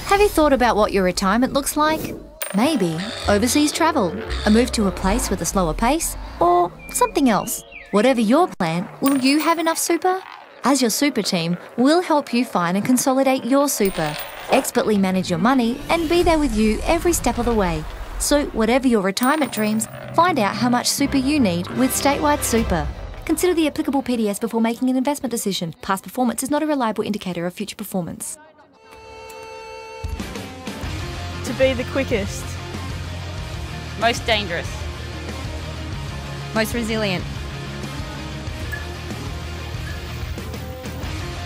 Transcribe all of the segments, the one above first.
Have you thought about what your retirement looks like? Maybe overseas travel, a move to a place with a slower pace, or something else. Whatever your plan, will you have enough super? As your super team, we'll help you find and consolidate your super, expertly manage your money, and be there with you every step of the way. So whatever your retirement dreams, find out how much super you need with Statewide Super. Consider the applicable PDS before making an investment decision. Past performance is not a reliable indicator of future performance. To be the quickest. Most dangerous. Most resilient.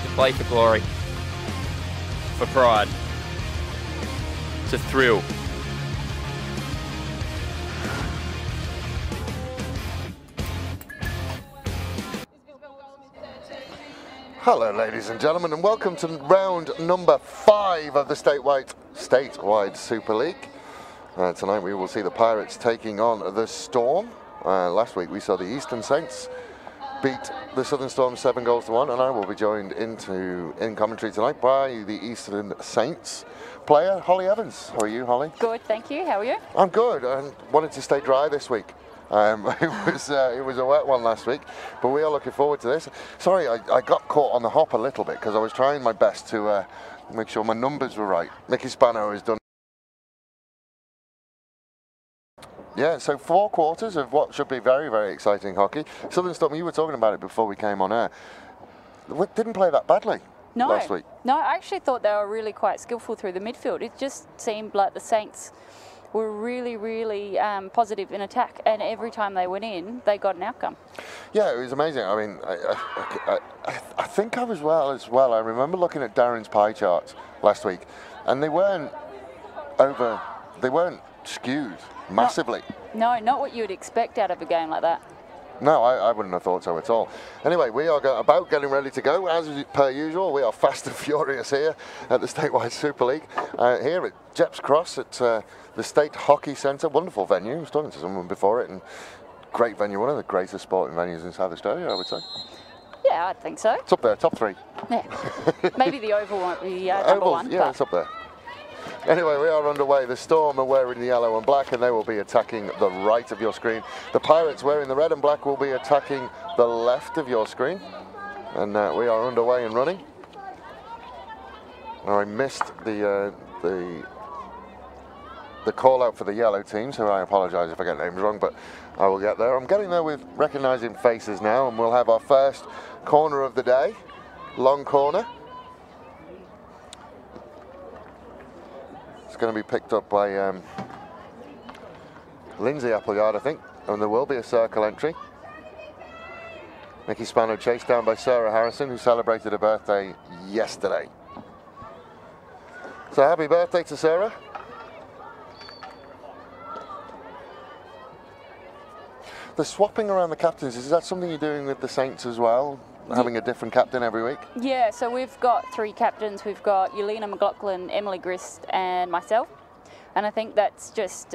To play for glory. For pride. To thrill. Hello ladies and gentlemen, and welcome to round number 5 of the Statewide Super League. Tonight we will see the Pirates taking on the Storm. Last week we saw the Eastern Saints beat the Southern Storm 7-1, and I will be joined in commentary tonight by the Eastern Saints player, Holly Evans. How are you, Holly? Good, thank you. How are you? I'm good. I wanted to stay dry this week. It was a wet one last week, but we are looking forward to this. Sorry, I got caught on the hop a little bit because I was trying my best to make sure my numbers were right. Mickey Spano has done. Yeah, so 4 quarters of what should be very, very exciting hockey. Southern Storm, you were talking about it before we came on air. We didn't play that badly last week. No, I actually thought they were really quite skillful through the midfield. It just seemed like the Saints were really, really positive in attack, and every time they went in, they got an outcome. Yeah, it was amazing. I mean, I think I was as well. I remember looking at Darren's pie charts last week, and they weren't skewed massively. No, not what you would expect out of a game like that. No, I wouldn't have thought so at all. Anyway, we are about getting ready to go. As per usual, we are fast and furious here at the Statewide Super League. Here at Jeps Cross at the State Hockey Centre. Wonderful venue. I was talking to someone before it, and great venue. One of the greatest sporting venues in South Australia, I would say. Yeah, I think so. It's up there, top 3. Yeah. Maybe the Oval won't be number 1. Yeah, it's up there. Anyway, we are underway. The Storm are wearing the yellow and black, and they will be attacking the right of your screen. The Pirates wearing the red and black will be attacking the left of your screen. And we are underway and running. Now, I missed the call out for the yellow team, so I apologise if I get names wrong, but I will get there. I'm getting there with recognising faces now, and we'll have our first corner of the day, long corner. It's going to be picked up by Lindsay Appleyard, I think, and there will be a circle entry. Mickey Spano chased down by Sarah Harrison, who celebrated her birthday yesterday. So happy birthday to Sarah. The swapping around the captains, is that something you're doing with the Saints as well? Having a different captain every week? Yeah, so we've got 3 captains. We've got Yelena McLaughlin, Emily Grist and myself. And I think that's just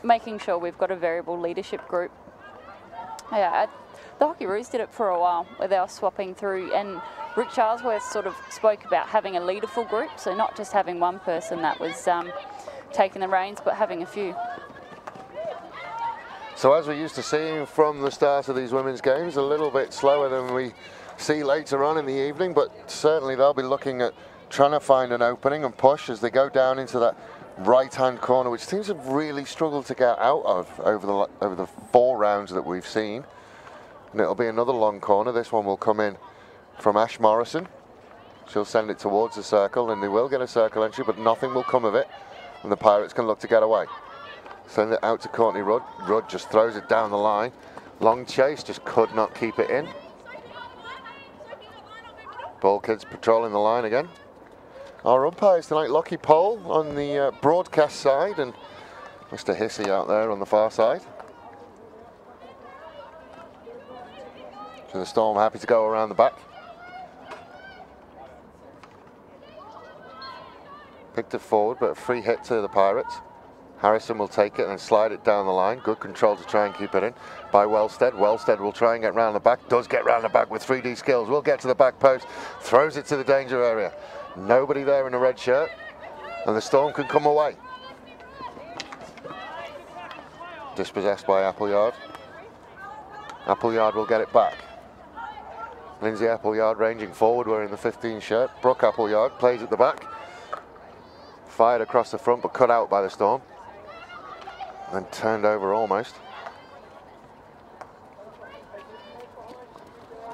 making sure we've got a variable leadership group. Yeah, the Hockey Roos did it for a while where they were swapping through, and Rick Charlesworth sort of spoke about having a leaderful group, so not just having one person that was taking the reins, but having a few. So as we're used to seeing from the start of these women's games, a little bit slower than we see later on in the evening, but certainly they'll be looking at trying to find an opening and push as they go down into that right-hand corner, which teams have really struggled to get out of over the 4 rounds that we've seen. And it'll be another long corner. This one will come in from Ash Morrison. She'll send it towards the circle, and they will get a circle entry, but nothing will come of it, and the Pirates can look to get away. Send it out to Courtney Rudd. Rudd just throws it down the line. Long chase, just could not keep it in. Ball kids patrolling the line again. Our umpires tonight, Lockie Pole on the broadcast side, and Mr. Hissey out there on the far side. So the Storm happy to go around the back. Picked it forward, but a free hit to the Pirates. Harrison will take it and slide it down the line. Good control to try and keep it in by Wellstead. Wellstead will try and get round the back. Does get round the back with 3D skills. Will get to the back post. Throws it to the danger area. Nobody there in a red shirt, and the Storm can come away. Dispossessed by Appleyard. Appleyard will get it back. Lindsay Appleyard ranging forward, wearing the 15 shirt. Brooke Appleyard plays at the back. Fired across the front, but cut out by the Storm. And turned over almost.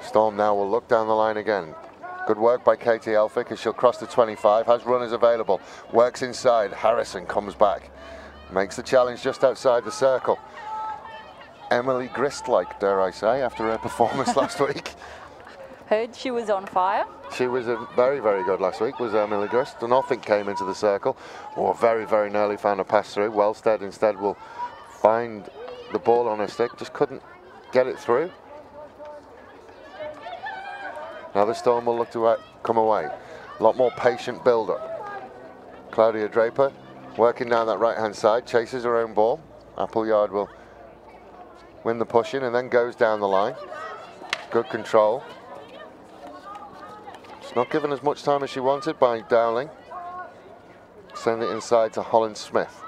Storm now will look down the line again. Good work by Katie Elphick as she'll cross the 25, has runners available, works inside, Harrison comes back, makes the challenge just outside the circle. Emily Grist-like, dare I say, after her performance last week. Heard she was on fire. She was very, very good last week, was Emily Grist. Nothing came into the circle, or very, very nearly found a pass through. Wellstead instead will find the ball on her stick, just couldn't get it through. Now the Storm will look to come away. A lot more patient build-up. Claudia Draper working down that right-hand side, chases her own ball. Appleyard will win the push-in and then goes down the line. Good control. It's not given as much time as she wanted by Dowling. Send it inside to Holland Smith.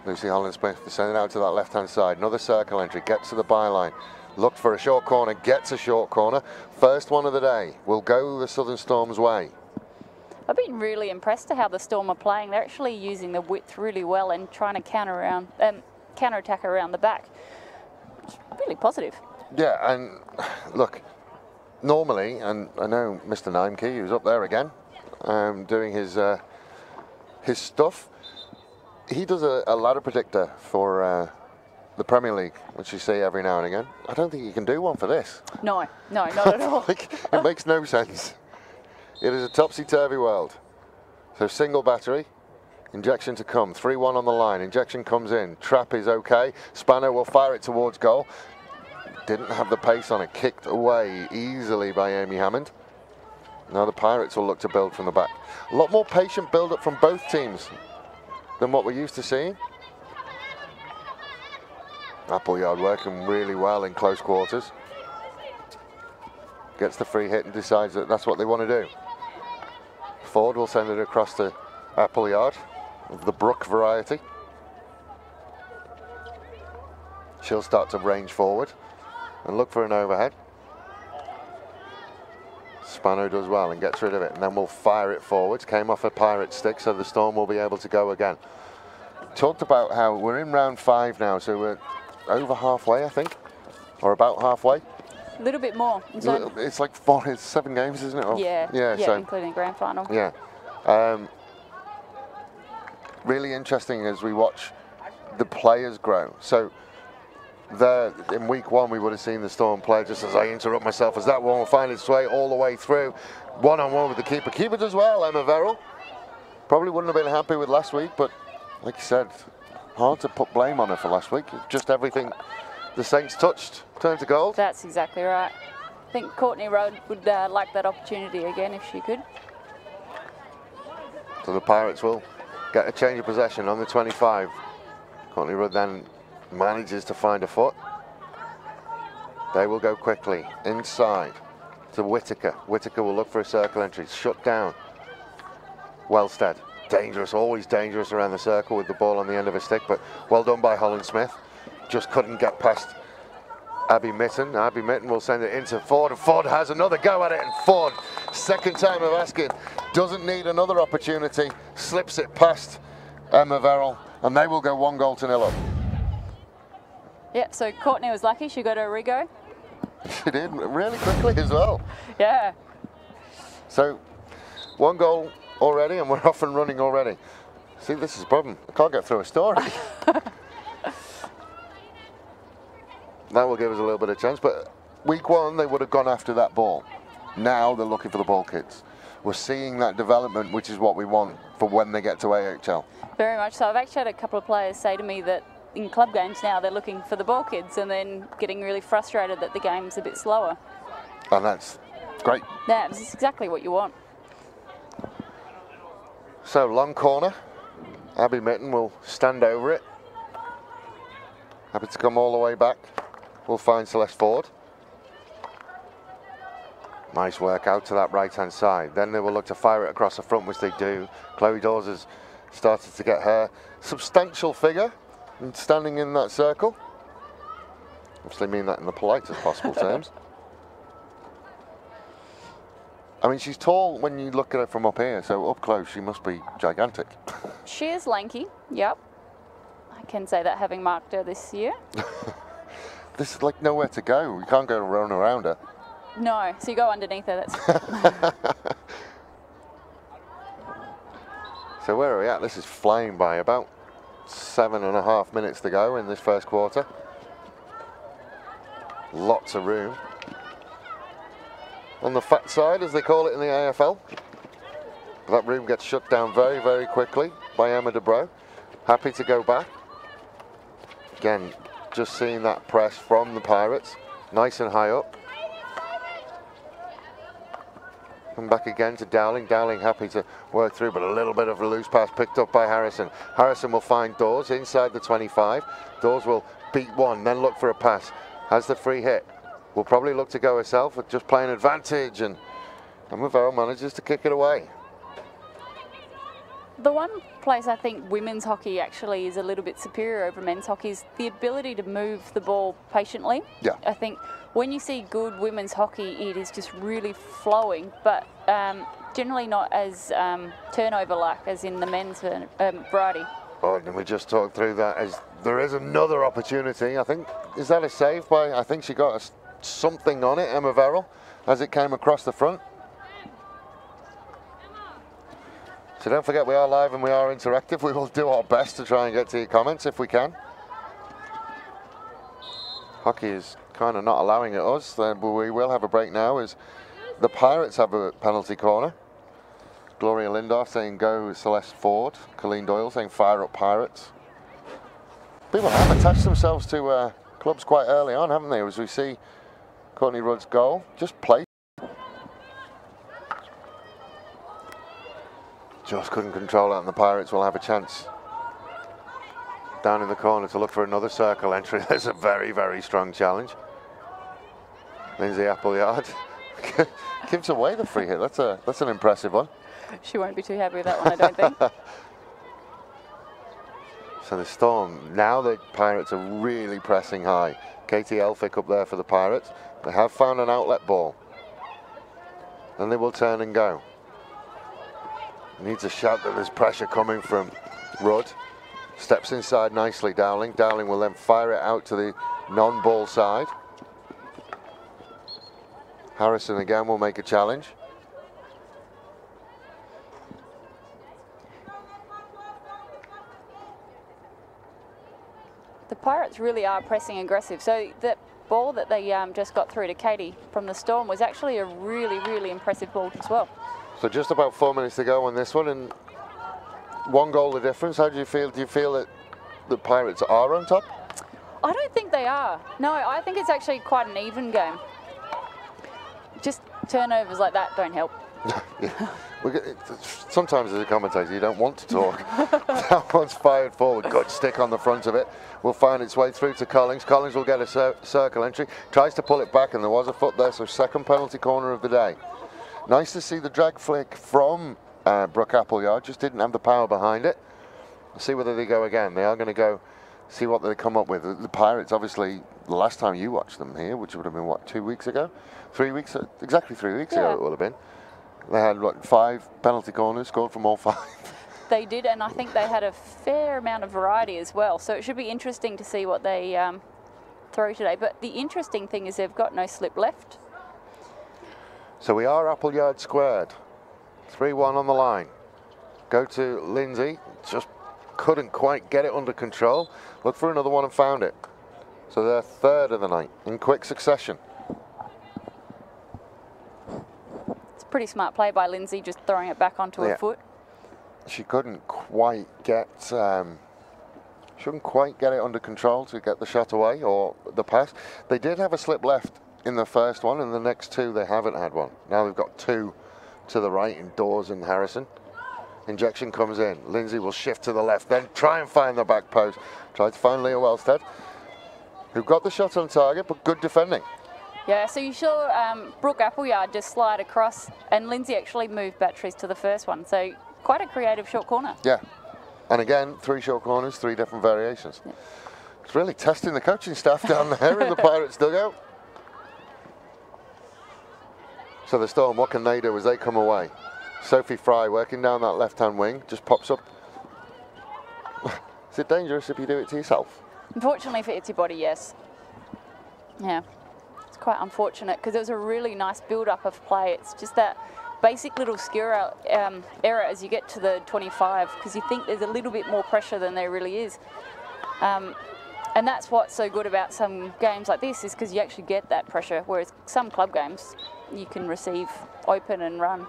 Lucy Holland Smith to send it out to that left-hand side. Another circle entry, gets to the byline. Looked for a short corner, gets a short corner. First one of the day will go the Southern Storm's way. I've been really impressed at how the Storm are playing. They're actually using the width really well and trying to counter-attack around the back. It's really positive. Yeah, and look, normally, and I know Mr. Nimke, he was up there again, doing his stuff. He does a ladder predictor for the Premier League, which you see every now and again. I don't think you can do one for this. No, not at all. Like, it makes no sense. It is a topsy-turvy world. So single battery, injection to come, 3-1 on the line, injection comes in, trap is okay, Spano will fire it towards goal. Didn't have the pace on it, kicked away easily by Amy Hammond. Now the Pirates will look to build from the back. A lot more patient build-up from both teams than what we're used to seeing. Appleyard working really well in close quarters. Gets the free hit and decides that that's what they want to do. Ford will send it across to Appleyard of the Brook variety. She'll start to range forward and look for an overhead. Spano does well and gets rid of it, and then we'll fire it forwards. Came off a Pirate stick, so the Storm will be able to go again. Talked about how we're in round 5 now, so we're over halfway, I think, or about halfway. A little bit more. It's like 7 games, isn't it? Or, yeah, so, including grand final. Yeah. Really interesting as we watch the players grow. So there, in week 1, we would have seen the Storm play, just as I interrupt myself, as that one will find its way all the way through. One-on-one with the keeper. Keeper does well, Emma Verrill. Probably wouldn't have been happy with last week, but like you said, hard to put blame on her for last week. Just everything the Saints touched turned to gold. That's exactly right. I think Courtney Road would like that opportunity again if she could. So the Pirates will get a change of possession on the 25. Courtney Road then manages to find a foot. They will go quickly inside to Whittaker. Whittaker will look for a circle entry. Shut down. Wellstead. Dangerous, always dangerous around the circle with the ball on the end of a stick, but well done by Holland Smith. Just couldn't get past Abby Mitten. Abby Mitten will send it into Ford, and Ford has another go at it, and Ford, second time of asking, doesn't need another opportunity, slips it past Emma Verrill, and they will go 1-0 up. Yeah, so Courtney was lucky, she got her Rigo. She did, really quickly as well. Yeah. So, 1 goal already, and we're off and running already. See, this is a problem. I can't get through a story. That will give us a little bit of chance, but week 1, they would have gone after that ball. Now they're looking for the ball kids. We're seeing that development, which is what we want for when they get to AHL. Very much so. I've actually had a couple of players say to me that in club games now they're looking for the ball kids and then getting really frustrated that the game's a bit slower. And that's great. Yeah, it's exactly what you want. So, long corner. Abby Mitten will stand over it. Happy to come all the way back. We'll find Celeste Ford. Nice work out to that right-hand side. Then they will look to fire it across the front, which they do. Chloe Dawes has started to get her substantial figure and standing in that circle. Obviously mean that in the politest possible terms. I mean, she's tall when you look at her from up here, so up close she must be gigantic. She is lanky, yep. I can say that having marked her this year. This is like nowhere to go. You can't go run around her. No, so you go underneath her. That's So where are we at? This is flying by. About 7.5 minutes to go in this first quarter. Lots of room. On the fat side, as they call it in the AFL. That room gets shut down very, very quickly by Emma Dubrow. Happy to go back. Again, just seeing that press from the Pirates. Nice and high up. Come back again to Dowling. Dowling happy to work through, but a little bit of a loose pass picked up by Harrison. Harrison will find Dawes inside the 25. Dawes will beat one, then look for a pass. Has the free hit. Will probably look to go herself, just playing advantage, and Maverell manages to kick it away. the one place I think women's hockey actually is a little bit superior over men's hockey is the ability to move the ball patiently. Yeah. I think when you see good women's hockey, it is just really flowing, but generally not as turnover-like as in the men's variety. Oh, and we just talked through that as there is another opportunity. I think, is that a save by, I think she got something on it, Emma Verrill, as it came across the front. So don't forget, we are live and we are interactive. We will do our best to try and get to your comments if we can. Hockey is kind of not allowing it us, but we will have a break now as the Pirates have a penalty corner. Gloria Lindorf saying go Celeste Ford. Colleen Doyle saying fire up Pirates. People have attached themselves to clubs quite early on, haven't they? As we see Courtney Rudd's goal, just play. Just couldn't control it, and the Pirates will have a chance down in the corner to look for another circle entry. There's a very, very strong challenge. Lindsay Appleyard gives away the free hit. That's an impressive one. She won't be too happy with that one, I don't think. So the Storm, now the Pirates are really pressing high. Katie Elphick up there for the Pirates. They have found an outlet ball. And they will turn and go. Needs a shout that there's pressure coming from Rudd. Steps inside nicely, Dowling. Dowling will then fire it out to the non-ball side. Harrison again will make a challenge. The Pirates really are pressing aggressive. So that ball that they just got through to Katie from the Storm was actually a really, really impressive ball as well. So just about 4 minutes to go on this one, and one goal the difference. How do you feel? Do you feel that the Pirates are on top? I don't think they are. No, I think it's actually quite an even game. Just turnovers like that don't help. Yeah. Sometimes as a commentator you don't want to talk. That one's fired forward, good stick on the front of it. Will find its way through to Collins. Collins will get a circle entry, tries to pull it back, and there was a foot there, so second penalty corner of the day. Nice to see the drag flick from Brooke Appleyard, just didn't have the power behind it. We'll see whether they go again. They are going to go see what they come up with. The Pirates, obviously, the last time you watched them here, which would have been, what, 2 weeks ago? 3 weeks, exactly 3 weeks ago it would have been. They had, what, 5 penalty corners, scored from all 5. They did, and I think they had a fair amount of variety as well. So it should be interesting to see what they throw today. But the interesting thing is they've got no slip left. So we are Appleyard squared. 3-1 on the line. Go to Lindsay, just couldn't quite get it under control. Look for another one and found it. So they're third of the night in quick succession. It's a pretty smart play by Lindsay, just throwing it back onto her foot. She couldn't quite get it under control to get the shot away or the pass. They did have a slip left in the first one, and the next 2 they haven't had one. Now they've got 2 to the right in Dawes and Harrison. Injection comes in. Lindsay will shift to the left, then try and find the back post. Try to find Leah Wellstead, who got the shot on target, but good defending. Yeah, so you saw Brooke Appleyard just slide across, and Lindsay actually moved batteries to the first one. So quite a creative short corner. Yeah. And again, 3 short corners, 3 different variations. Yeah. It's really testing the coaching staff down there in the Pirates dugout. So the Storm, what can they do as they come away? Sophie Fry working down that left-hand wing, just pops up. Is it dangerous if you do it to yourself? Unfortunately, if it hits your body, yes. Yeah, it's quite unfortunate because it was a really nice build-up of play. It's just that basic little skill error as you get to the 25, because you think there's a little bit more pressure than there really is. And that's what's so good about some games like this, is because you actually get that pressure, whereas some club games you can receive open and run.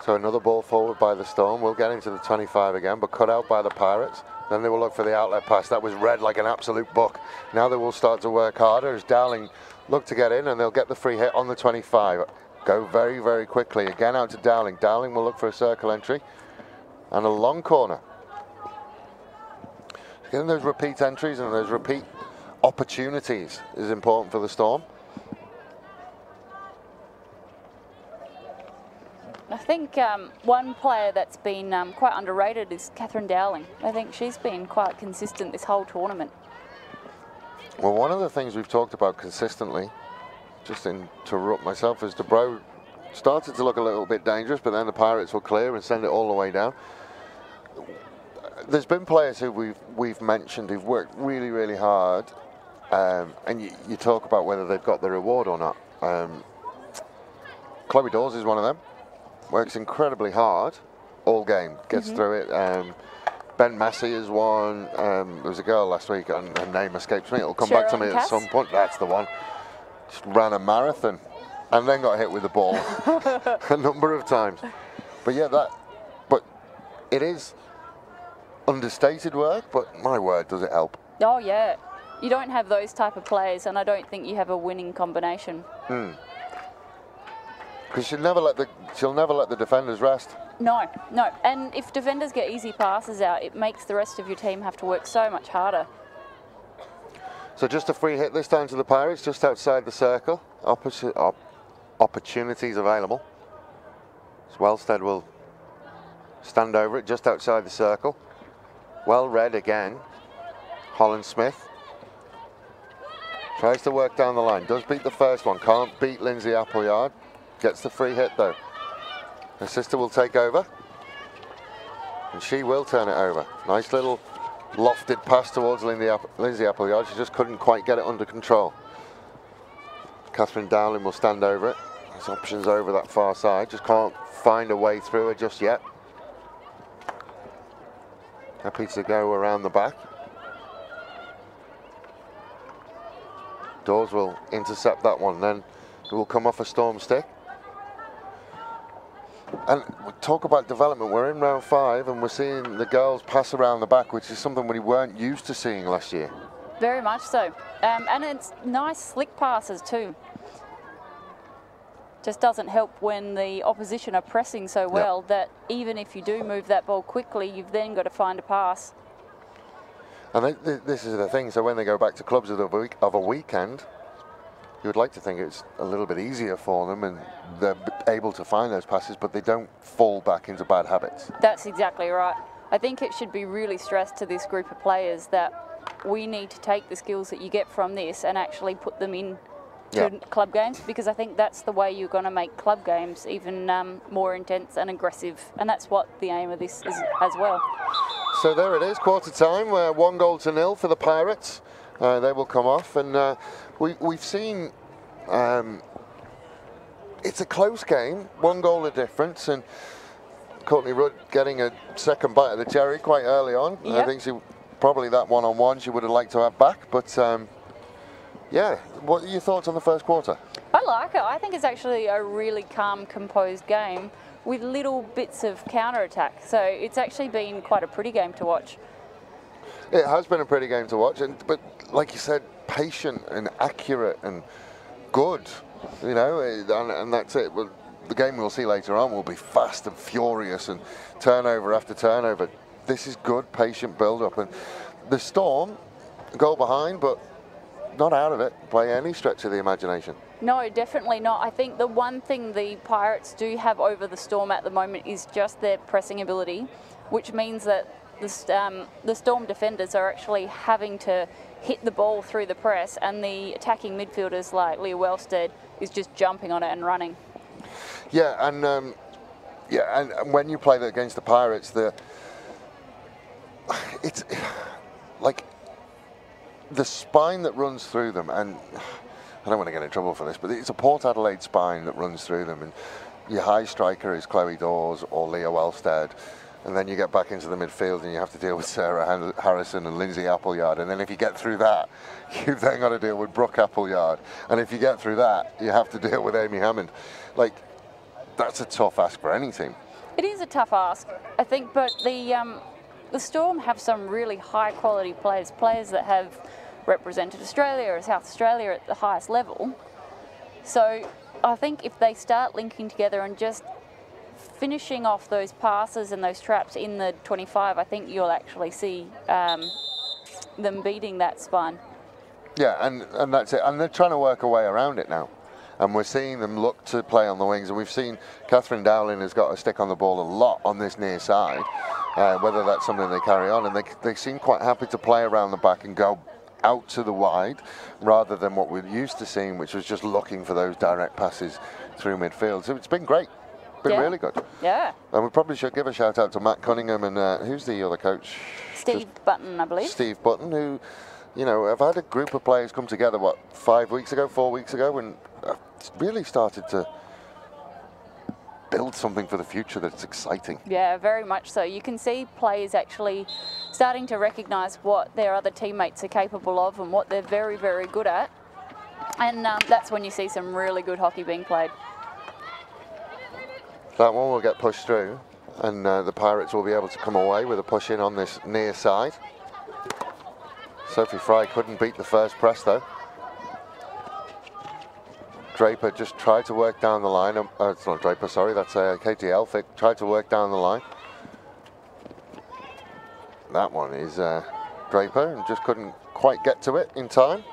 So another ball forward by the Storm. We'll get into the 25 again, but cut out by the Pirates. Then they will look for the outlet pass. That was read like an absolute book. Now they will start to work harder as Dowling look to get in, and they'll get the free hit on the 25. Go very, very quickly. Again out to Dowling. Dowling will look for a circle entry and a long corner. Getting those repeat entries and those repeat opportunities is important for the Storm. I think one player that's been quite underrated is Catherine Dowling. I think she's been quite consistent this whole tournament. Well, one of the things we've talked about consistently, just to interrupt myself, is Dubrow started to look a little bit dangerous, but then the Pirates will clear and send it all the way down. There's been players who we've mentioned who've worked really, really hard, and you talk about whether they've got the reward or not. Chloe Dawes is one of them. Works incredibly hard all game, gets through it. Ben Massey is one. There was a girl last week, and her name escapes me. It'll come back to me at some point. That's the one. Just ran a marathon and then got hit with the ball a number of times. But yeah, but it is understated work, but my word, does it help. Oh yeah, you don't have those type of players, and I don't think you have a winning combination. Because she'll never let the defenders rest. No, no. And if defenders get easy passes out, it makes the rest of your team have to work so much harder. So just a free hit this time to the Pirates, just outside the circle. Opportunities available. So Wellstead will stand over it just outside the circle. Well read again. Holland Smith tries to work down the line. Does beat the first one. Can't beat Lindsay Appleyard. Gets the free hit though. Her sister will take over, and she will turn it over. Nice little lofted pass towards Lindsay Appleyard. She just couldn't quite get it under control. Catherine Dowling will stand over it. There's options over that far side. Just can't find a way through her just yet. Happy to go around the back. Dawes will intercept that one. Then it will come off a Storm stick. And we talk about development. We're in round 5 and we're seeing the girls pass around the back, which is something we weren't used to seeing last year. Very much so. And it's nice slick passes too. Just doesn't help when the opposition are pressing so well that even if you do move that ball quickly, you've then got to find a pass. And this is the thing. So when they go back to clubs of a weekend, you would like to think it's a little bit easier for them and they're able to find those passes, but they don't fall back into bad habits. That's exactly right. I think it should be really stressed to this group of players that we need to take the skills that you get from this and actually put them in to club games, because I think that's the way you're going to make club games even more intense and aggressive, and that's what the aim of this is as well. So there it is, quarter time, 1-0 for the Pirates. They will come off, and we've seen it's a close game, 1 goal of difference, and Courtney Rudd getting a second bite of the cherry quite early on. I think she probably that one-on-one she would have liked to have back, but yeah, what are your thoughts on the first quarter? I like it. I think it's actually a really calm, composed game with little bits of counter-attack, so it's actually been quite a pretty game to watch. It has been a pretty game to watch, but like you said, patient and accurate and good, you know, and that's it. Well, the game we'll see later on will be fast and furious and turnover after turnover. This is good, patient build-up, and the Storm, a goal behind, but not out of it by any stretch of the imagination. No, definitely not. I think the one thing the Pirates do have over the Storm at the moment is just their pressing ability, which means that the Storm defenders are actually having to hit the ball through the press, and the attacking midfielders like Leah Wellstead is just jumping on it and running. Yeah, and when you play against the Pirates, it's like the spine that runs through them, and I don't want to get in trouble for this, but it's a Port Adelaide spine that runs through them, and your high striker is Chloe Dawes or Leah Wellstead, and then you get back into the midfield and you have to deal with Sarah Harrison and Lindsay Appleyard, and then if you get through that, you've then got to deal with Brooke Appleyard, and if you get through that, you have to deal with Amy Hammond. Like, that's a tough ask for any team. It is a tough ask, I think, but the Storm have some really high quality players that have represented Australia or South Australia at the highest level. So I think if they start linking together and just finishing off those passes and those traps in the 25, I think you'll actually see them beating that spine. Yeah, and that's it. And they're trying to work a way around it now. And we're seeing them look to play on the wings. And we've seen Catherine Dowling has got a stick on the ball a lot on this near side, whether that's something they carry on. And they seem quite happy to play around the back and go out to the wide rather than what we're used to seeing, which was just looking for those direct passes through midfield. So it's been great. Been really good. Yeah. And we probably should give a shout out to Matt Cunningham and who's the other coach? Steve Button, I believe. Steve Button, who, you know, I've had a group of players come together, 4 weeks ago, and really started to build something for the future that's exciting. Yeah, very much so. You can see players actually starting to recognise what their other teammates are capable of and what they're very, very good at. And that's when you see some really good hockey being played. That one will get pushed through, and the Pirates will be able to come away with a push in on this near side. Sophie Fry couldn't beat the first press though. Draper just tried to work down the line. It's not Draper, sorry, that's Katie Elphick. Tried to work down the line. That one is Draper, and just couldn't quite get to it in time.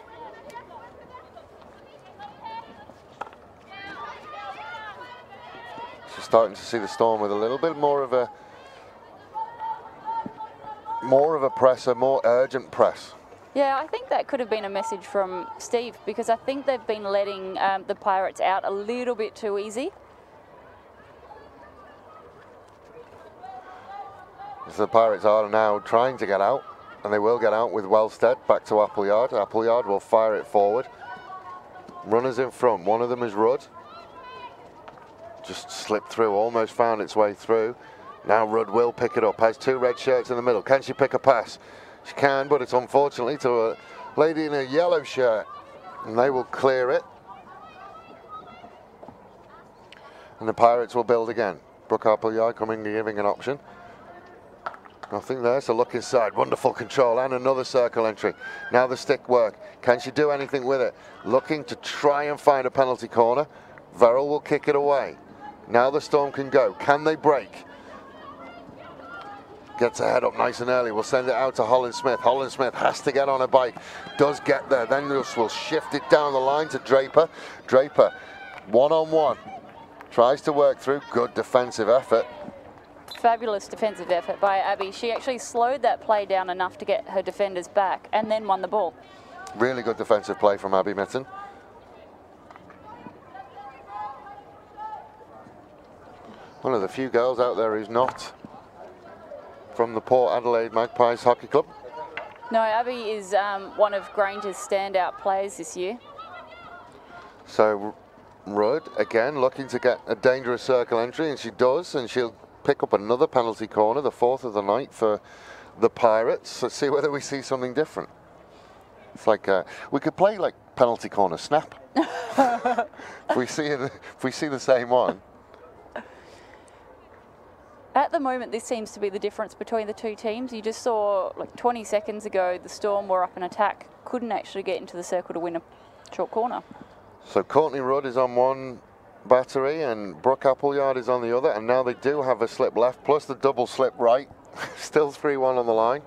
So starting to see the Storm with a little bit more of a press, a more urgent press. Yeah, I think that could have been a message from Steve, because I think they've been letting the Pirates out a little bit too easy. So the Pirates are now trying to get out, and they will get out with Wellstead back to Appleyard. Appleyard will fire it forward. Runners in front, one of them is Rudd. Just slipped through, almost found its way through. Now Rudd will pick it up, has two red shirts in the middle. Can she pick a pass? She can, but it's unfortunately to a lady in a yellow shirt, and they will clear it. And the Pirates will build again. Brooke Appleyard coming and giving an option. Nothing there, so look inside. Wonderful control and another circle entry. Now the stick work. Can she do anything with it? Looking to try and find a penalty corner. Verrill will kick it away. Now the Storm can go. Can they break? Gets her head up nice and early. We'll send it out to Holland Smith. Holland Smith has to get on a bike. Does get there. Then we'll shift it down the line to Draper. Draper, one-on-one. Tries to work through. Good defensive effort. Fabulous defensive effort by Abby. She actually slowed that play down enough to get her defenders back and then won the ball. Really good defensive play from Abby Mitten. One of the few girls out there who's not from the Port Adelaide Magpies Hockey Club. No, Abby is one of Granger's standout players this year. So Rudd, again, looking to get a dangerous circle entry, and she does, and she'll pick up another penalty corner, the fourth of the night for the Pirates. Let's see whether we see something different. It's like, we could play like penalty corner snap. if we see the same one. At the moment, this seems to be the difference between the two teams. You just saw, like 20 seconds ago, the Storm were up an attack, couldn't actually get into the circle to win a short corner. So Courtney Rudd is on one battery and Brooke Appleyard is on the other, and now they do have a slip left, plus the double slip right. Still 3-1 on the line.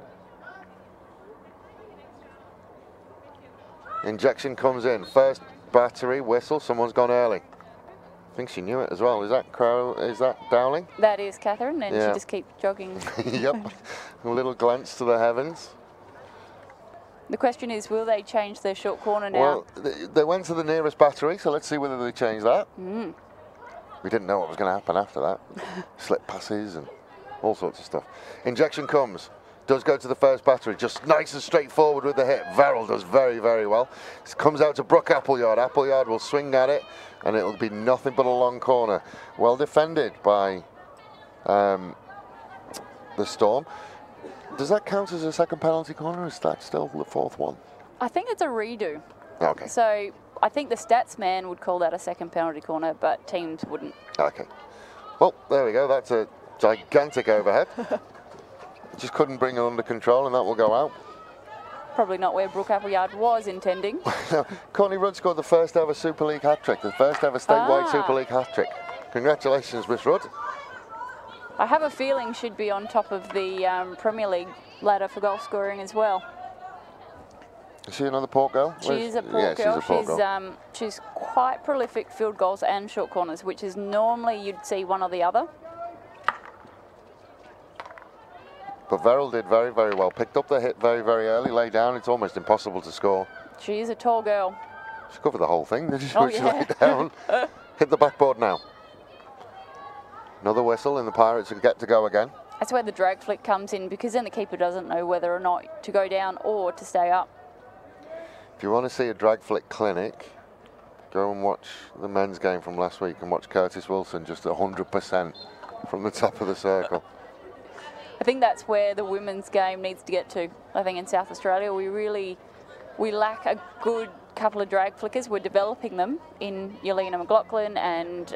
Injection comes in. First battery whistle. Someone's gone early. I think she knew it as well. Is that Dowling? That is Catherine, and Yeah. she just keeps jogging. Yep. A little glance to the heavens. The question is, will they change their short corner now? Well, they went to the nearest battery, so let's see whether they change that. We didn't know what was going to happen after that. Slip passes and all sorts of stuff. Injection comes. Does go to the first battery, just nice and straightforward with the hit. Verrill does very, very well. It comes out to Brooke Appleyard. Appleyard will swing at it, and it'll be nothing but a long corner. Well defended by the Storm. Does that count as a second penalty corner, or is that still the fourth one? I think it's a redo. Okay. So I think the stats man would call that a second penalty corner, but teams wouldn't. Okay. Well, there we go. That's a gigantic overhead. Just couldn't bring it under control, and that will go out. Probably not where Brooke Appleyard was intending. Courtney Rudd scored the first ever Super League hat-trick, the first ever statewide Super League hat-trick. Congratulations, Miss Rudd. I have a feeling she'd be on top of the Premier League ladder for goal scoring as well. Is she another Port girl? She is a Port girl. She's quite prolific field goals and short corners, which is normally you'd see one or the other. But Verrill did very, very well. Picked up the hit very, very early, lay down. It's almost impossible to score. She is a tall girl. She covered the whole thing, didn't she? Oh, She yeah. lay down. Hit the backboard now. Another whistle, and the Pirates will get to go again. That's where the drag flick comes in, because then the keeper doesn't know whether or not to go down or to stay up. If you want to see a drag flick clinic, go and watch the men's game from last week and watch Curtis Wilson just 100% from the top of the circle. I think that's where the women's game needs to get to. I think in South Australia we lack a good couple of drag flickers. We're developing them in Yelena McLaughlin and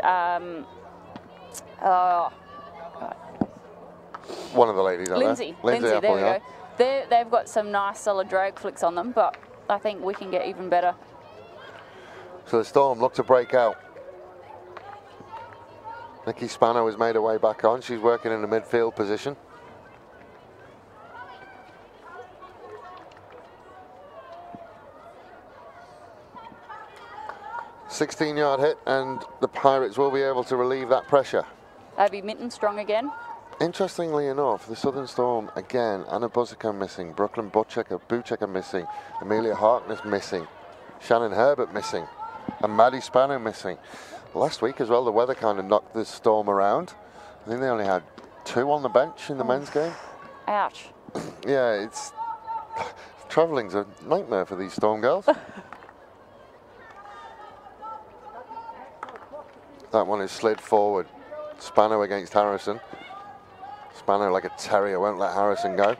one of the ladies out Lindsay. there. Lindsay, there we go. They've got some nice solid drag flicks on them, but I think we can get even better. So the Storm look to break out. Nikki Spano has made her way back on. She's working in the midfield position. "16-yard hit, and the Pirates will be able to relieve that pressure." Abby Minton strong again. Interestingly enough, the Southern Storm again, Anna Buzica missing, Brooklyn Buchecker missing, Amelia Harkness missing, Shannon Herbert missing, and Maddie Spano missing. Last week as well, the weather kind of knocked the Storm around. I think they only had 2 on the bench in the men's game. Ouch. Yeah, it's travelling's a nightmare for these Storm girls. That one is slid forward. Spano against Harrison. Spano, like a terrier, won't let Harrison go.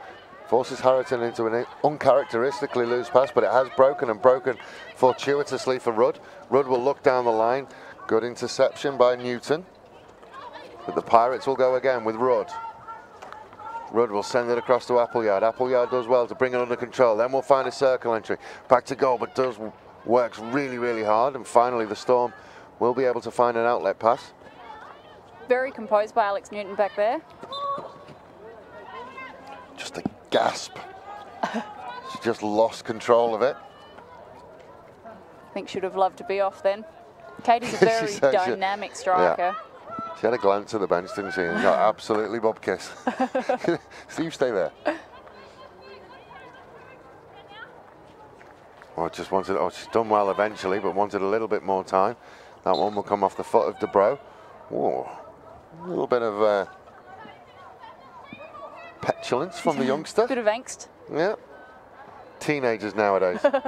Forces Harrison into an uncharacteristically loose pass, but it has broken, and broken fortuitously for Rudd. Rudd will look down the line. Good interception by Newton. But the Pirates will go again with Rudd. Rudd will send it across to Appleyard. Appleyard does well to bring it under control. Then we'll find a circle entry. Back to goal, but works really, really hard. And finally, the Storm will be able to find an outlet pass. Very composed by Alex Newton back there. Just a gasp. She just lost control of it. I think should have loved to be off then. Katie's a very dynamic striker. Yeah. She had a glance at the bench, didn't she? And got absolutely bob kiss. Steve, stay there. Oh, just wanted. Oh, she's done well eventually, but wanted a little bit more time. That one will come off the foot of Dubrow. Whoa, a little bit of petulance from the youngster. Bit of angst. Yeah. Teenagers nowadays. Wouldn't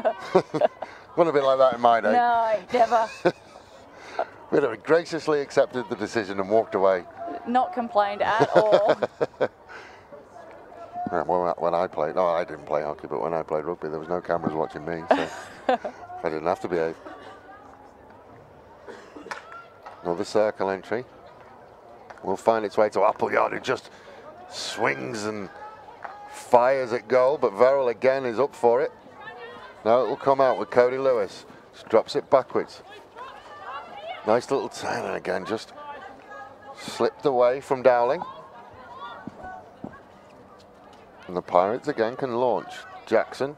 have been like that in my day. No, never. We'd have graciously accepted the decision and walked away. Not complained at all. Yeah, well, when I played, no, I didn't play hockey, but when I played rugby, there was no cameras watching me, so I didn't have to behave. Another circle entry. Will find its way to Appleyard, who just swings and fires at goal, but Verrill again is up for it. Now it will come out with Cody Lewis. Just drops it backwards. Nice little turn, and again just slipped away from Dowling. And the Pirates again can launch. Jackson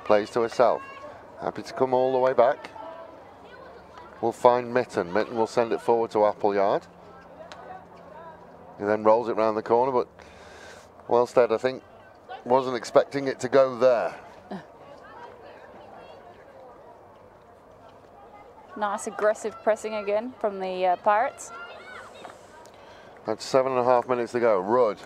plays to herself. Happy to come all the way back. We'll find Mitten. Mitten will send it forward to Appleyard. He then rolls it round the corner, but Wellstead, I think, wasn't expecting it to go there. Nice aggressive pressing again from the Pirates. That's 7.5 minutes to go. Rudd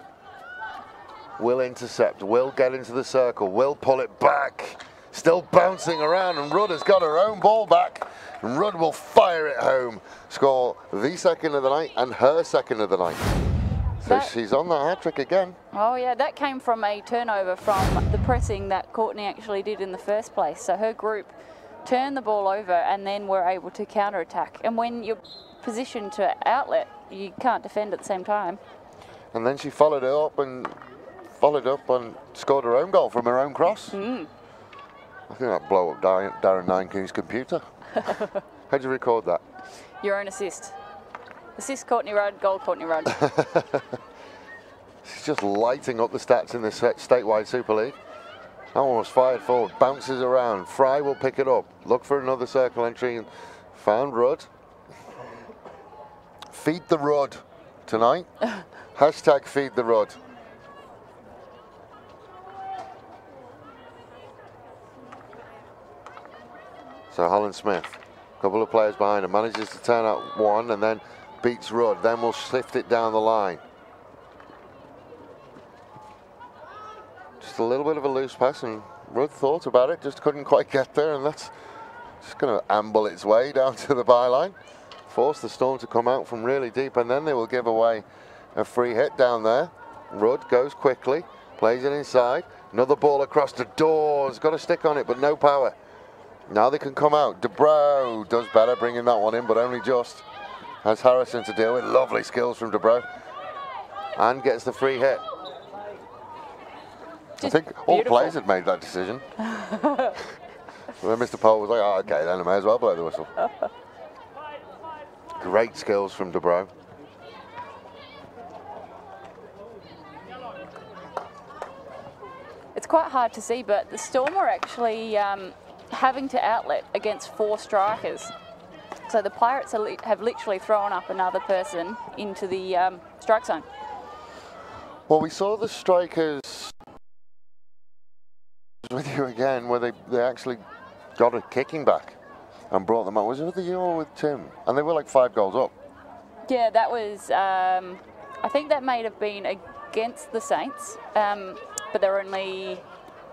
will intercept, will get into the circle, will pull it back. Still bouncing around, and Rudd has got her own ball back. And Rudd will fire it home, score the second of the night and her second of the night. So she's on the hat-trick again. Oh yeah, that came from a turnover from the pressing that Courtney actually did in the first place. So her group turned the ball over and then were able to counter-attack. And when you're positioned to outlet, you can't defend at the same time. And then she followed up and scored her own goal from her own cross. I think that blew up Darren Nineking's computer. How'd you record that? Your own assist. Assist Courtney Rudd, goal Courtney Rudd. She's just lighting up the stats in the statewide Super League. That one was fired forward, bounces around. Fry will pick it up, look for another circle entry, and found Rudd. Feed the Rudd tonight. Hashtag feed the Rudd. So Holland Smith, a couple of players behind her, manages to turn out one and then beats Rudd. Then we'll shift it down the line. Just a little bit of a loose pass, and Rudd thought about it, just couldn't quite get there, and that's just going to amble its way down to the byline. Force the Storm to come out from really deep, and then they will give away a free hit down there. Rudd goes quickly, plays it inside. Another ball across the doors, got a stick on it, but no power. Now they can come out. Dubrow does better, bringing that one in, but only just. Has Harrison to deal with. Lovely skills from Dubrow. And gets the free hit. I think all the players had made that decision. Then Mr. Pole was like, oh, okay, then I may as well blow the whistle. Great skills from Dubrow. It's quite hard to see, but the Storm are actually having to outlet against 4 strikers. So the Pirates have literally thrown up another person into the strike zone. Well, we saw the strikers with you again, where they actually got a kicking back and brought them up. Was it with you or with Tim? And they were like 5 goals up. Yeah, that was, I think that may have been against the Saints, but they're only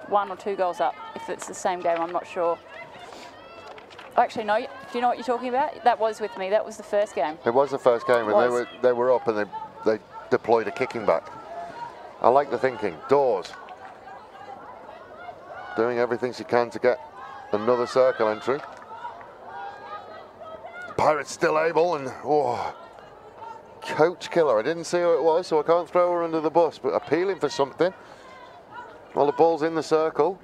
1 or 2 goals up. If it's the same game, I'm not sure. Actually, no. Do you know what you're talking about? That was with me. That was the first game. It was the first game, and they were up, and they deployed a kicking back. I like the thinking. Dawes doing everything she can to get another circle entry. Pirates still able, and coach killer. I didn't see who it was, so I can't throw her under the bus, but appealing for something. Well, the ball's in the circle.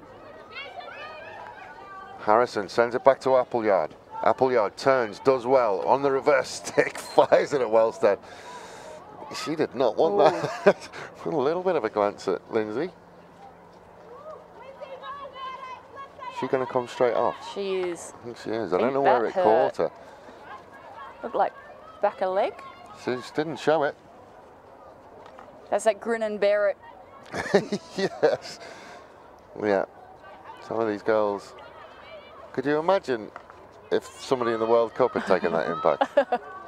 Harrison sends it back to Appleyard. Appleyard turns, does well, on the reverse stick, fires it at Wellstead. She did not want that. A little bit of a glance at Lindsay. She going to come straight off? She is. I think she is. I don't know where it caught her. Looked like back a leg. She just didn't show it. That's that grin and bear it. Yes. Yeah. Some of these goals. Could you imagine if somebody in the World Cup had taken that impact?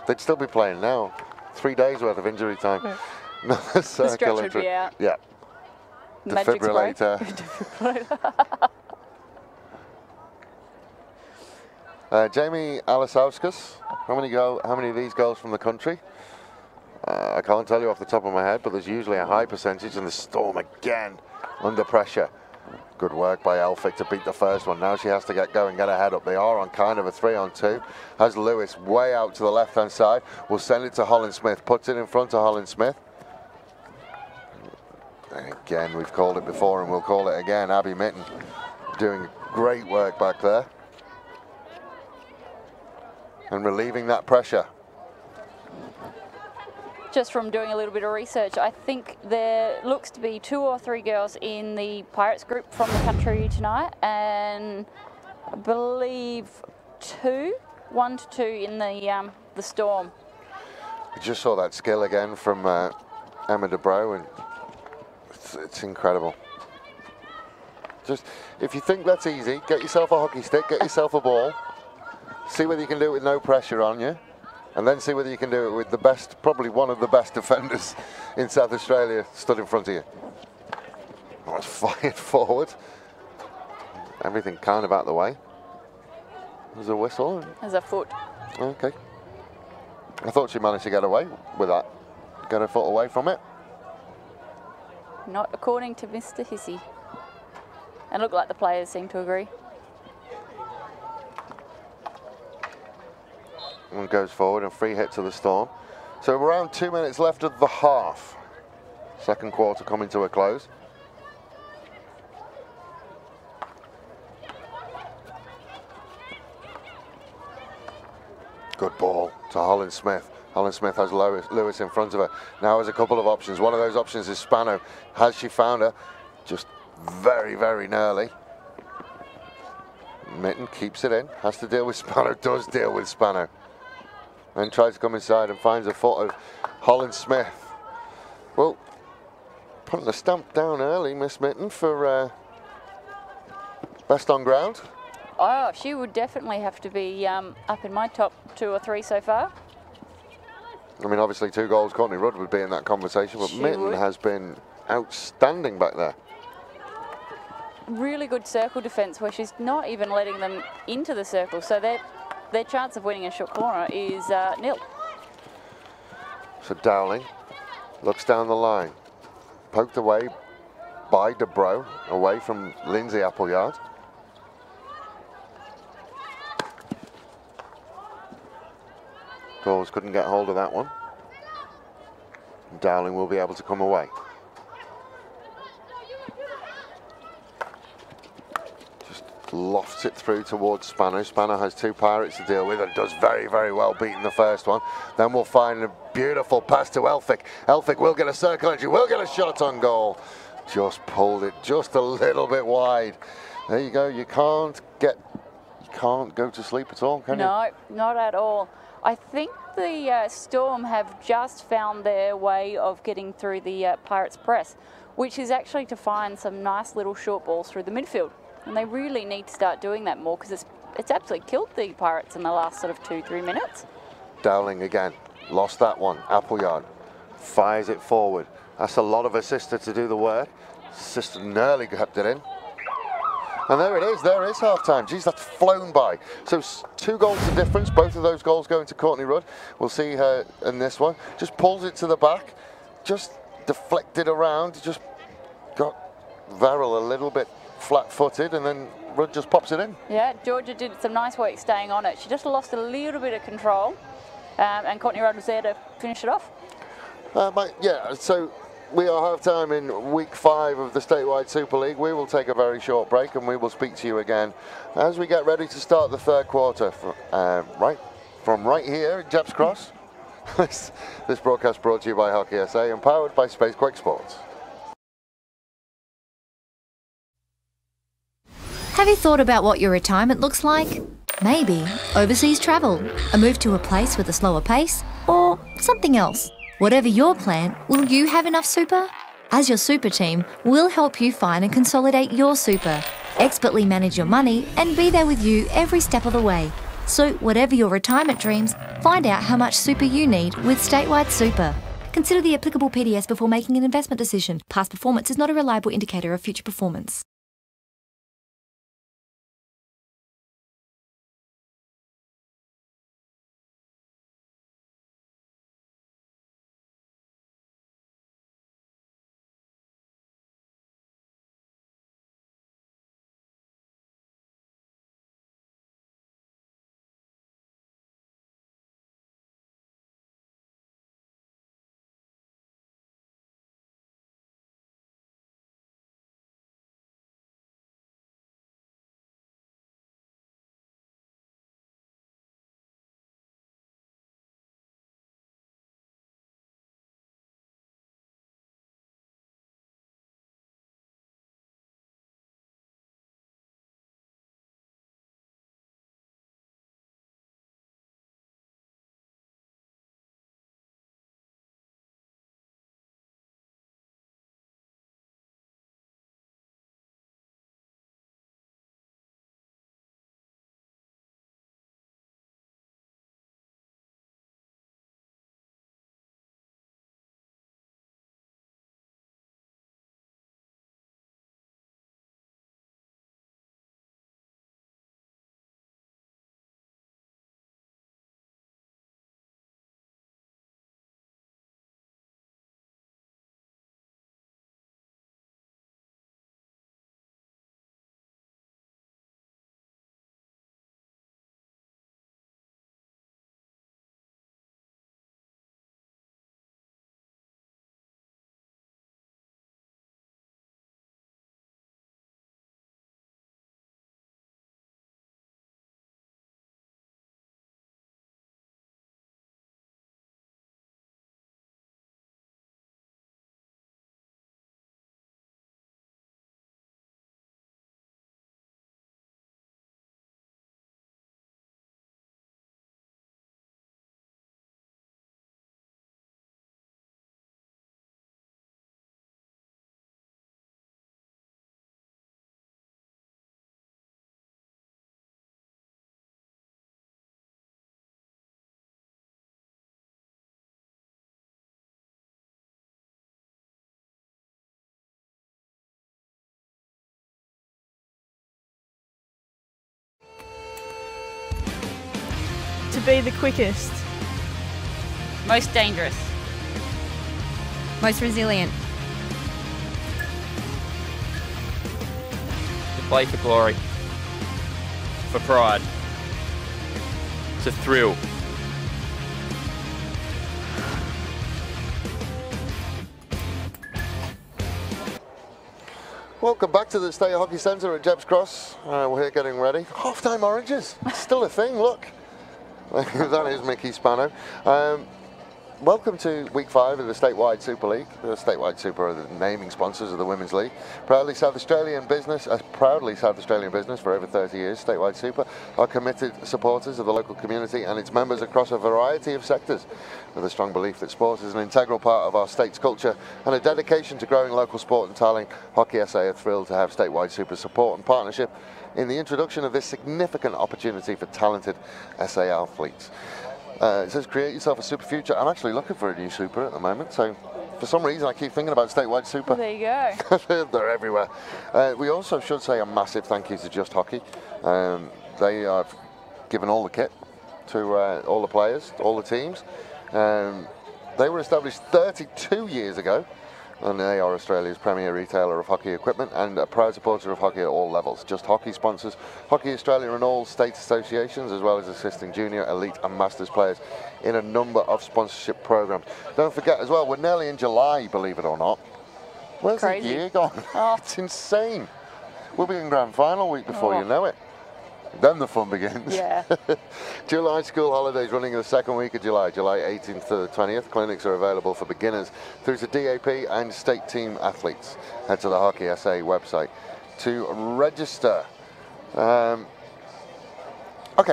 They'd still be playing now. 3 days worth of injury time. Another circle would be out. Yeah. Defibrillator. Jamie Alasauskas. How many of these goals from the country? I can't tell you off the top of my head, but there's usually a high percentage, and the Storm again under pressure. Good work by Elphick to beat the first one. Now she has to get going, get her head up. They are on kind of a 3-on-2. Has Lewis way out to the left-hand side. Will send it to Holland Smith. Puts it in front of Holland Smith. And again, we've called it before and we'll call it again. Abby Mitten doing great work back there. And relieving that pressure. Just from doing a little bit of research, I think there looks to be 2 or 3 girls in the Pirates group from the country tonight, and I believe 1 to 2 in the Storm. I just saw that skill again from Emma Dubrow, and it's incredible. Just, if you think that's easy, get yourself a hockey stick, get yourself a ball, see whether you can do it with no pressure on you, and then see whether you can do it with the best, probably one of the best defenders in South Australia stood in front of you. Oh, it's fired forward. Everything kind of out the way. There's a whistle. There's a foot. Okay. I thought she managed to get away with that. Get her foot away from it. Not according to Mr. Hissy. And look like the players seem to agree. One goes forward and free hit to the Storm. So around 2 minutes left of the half. Second quarter coming to a close. Good ball to Holland Smith. Holland Smith has Lewis in front of her. Now has a couple of options. One of those options is Spano. Has she found her? Just very, very nearly. Mitten keeps it in. Has to deal with Spano. Does deal with Spano. And tries to come inside and finds a foot of Holland Smith. Well, putting the stamp down early, Miss Mitten, for best on ground. Oh, she would definitely have to be up in my top 2 or 3 so far. I mean, obviously 2 goals, Courtney Rudd would be in that conversation, but She Mitten would. has been outstanding back there. Really good circle defence where she's not even letting them into the circle, so their chance of winning a short corner is nil. So Dowling looks down the line, poked away by Dubrow, away from Lindsay Appleyard. Dawes couldn't get hold of that one. Dowling will be able to come away. Just lofts it through towards Spano. Spano has 2 Pirates to deal with and does very, very well beating the first one. Then we'll find a beautiful pass to Elphick. Elphick will get a circle and she will get a shot on goal. Just pulled it just a little bit wide. There you go. You can't go to sleep at all, can you? No, not at all. I think the Storm have just found their way of getting through the Pirates' press, which is actually to find some nice little short balls through the midfield. And they really need to start doing that more because it's absolutely killed the Pirates in the last sort of 2-3 minutes. Dowling again, lost that one. Appleyard fires it forward. That's a lot of her sister to do the work. Sister nearly kept it in. And there it is, there is half-time. Geez, that's flown by. So 2 goals of difference, both of those goals going to Courtney Rudd. We'll see her in this one. Just pulls it to the back, just deflected around, just got Varel a little bit flat-footed, and then Rudd just pops it in. Yeah, Georgia did some nice work staying on it. She just lost a little bit of control, and Courtney Rudd was there to finish it off. Yeah, so we are half-time in week 5 of the Statewide Super League. We will take a very short break and we will speak to you again as we get ready to start the 3rd quarter from right here at Jeps Cross. This broadcast brought to you by Hockey SA and powered by Space Quick Sports. Have you thought about what your retirement looks like? Maybe overseas travel, a move to a place with a slower pace, or something else. Whatever your plan, will you have enough super? As your super team, we'll help you find and consolidate your super, expertly manage your money, and be there with you every step of the way. So whatever your retirement dreams, find out how much super you need with Statewide Super. Consider the applicable PDS before making an investment decision. Past performance is not a reliable indicator of future performance. be the quickest. Most dangerous. Most resilient. To play for glory. For pride. To thrill. Welcome back to the State Hockey Centre at Jepp's Cross. We're here getting ready. Half-time oranges, still a thing, look. That is Mickey Spano. Welcome to week 5 of the Statewide Super League. The Statewide Super are the naming sponsors of the Women's League. Proudly South Australian business for over 30 years. Statewide Super are committed supporters of the local community and its members across a variety of sectors, with a strong belief that sport is an integral part of our state's culture and a dedication to growing local sport and talent. Hockey SA are thrilled to have Statewide Super support and partnership in the introduction of this significant opportunity for talented SA athletes. It says create yourself a super future. I'm actually looking for a new super at the moment, so for some reason I keep thinking about Statewide Super. Well, there you go. They're everywhere. We also should say a massive thank you to Just Hockey. They have given all the kit to all the players, all the teams. They were established 32 years ago, and they are Australia's premier retailer of hockey equipment and a proud supporter of hockey at all levels. Just Hockey sponsors Hockey Australia and all state associations, as well as assisting junior, elite and masters players in a number of sponsorship programs. Don't forget as well, we're nearly in July, believe it or not. Where's Crazy. the year gone? Oh. It's insane. We'll be in grand final week before you know it. Then the fun begins. Yeah. July school holidays running in the second week of July, July 18th to the 20th. Clinics are available for beginners through to DAP and state team athletes. Head to the Hockey SA website to register. Okay,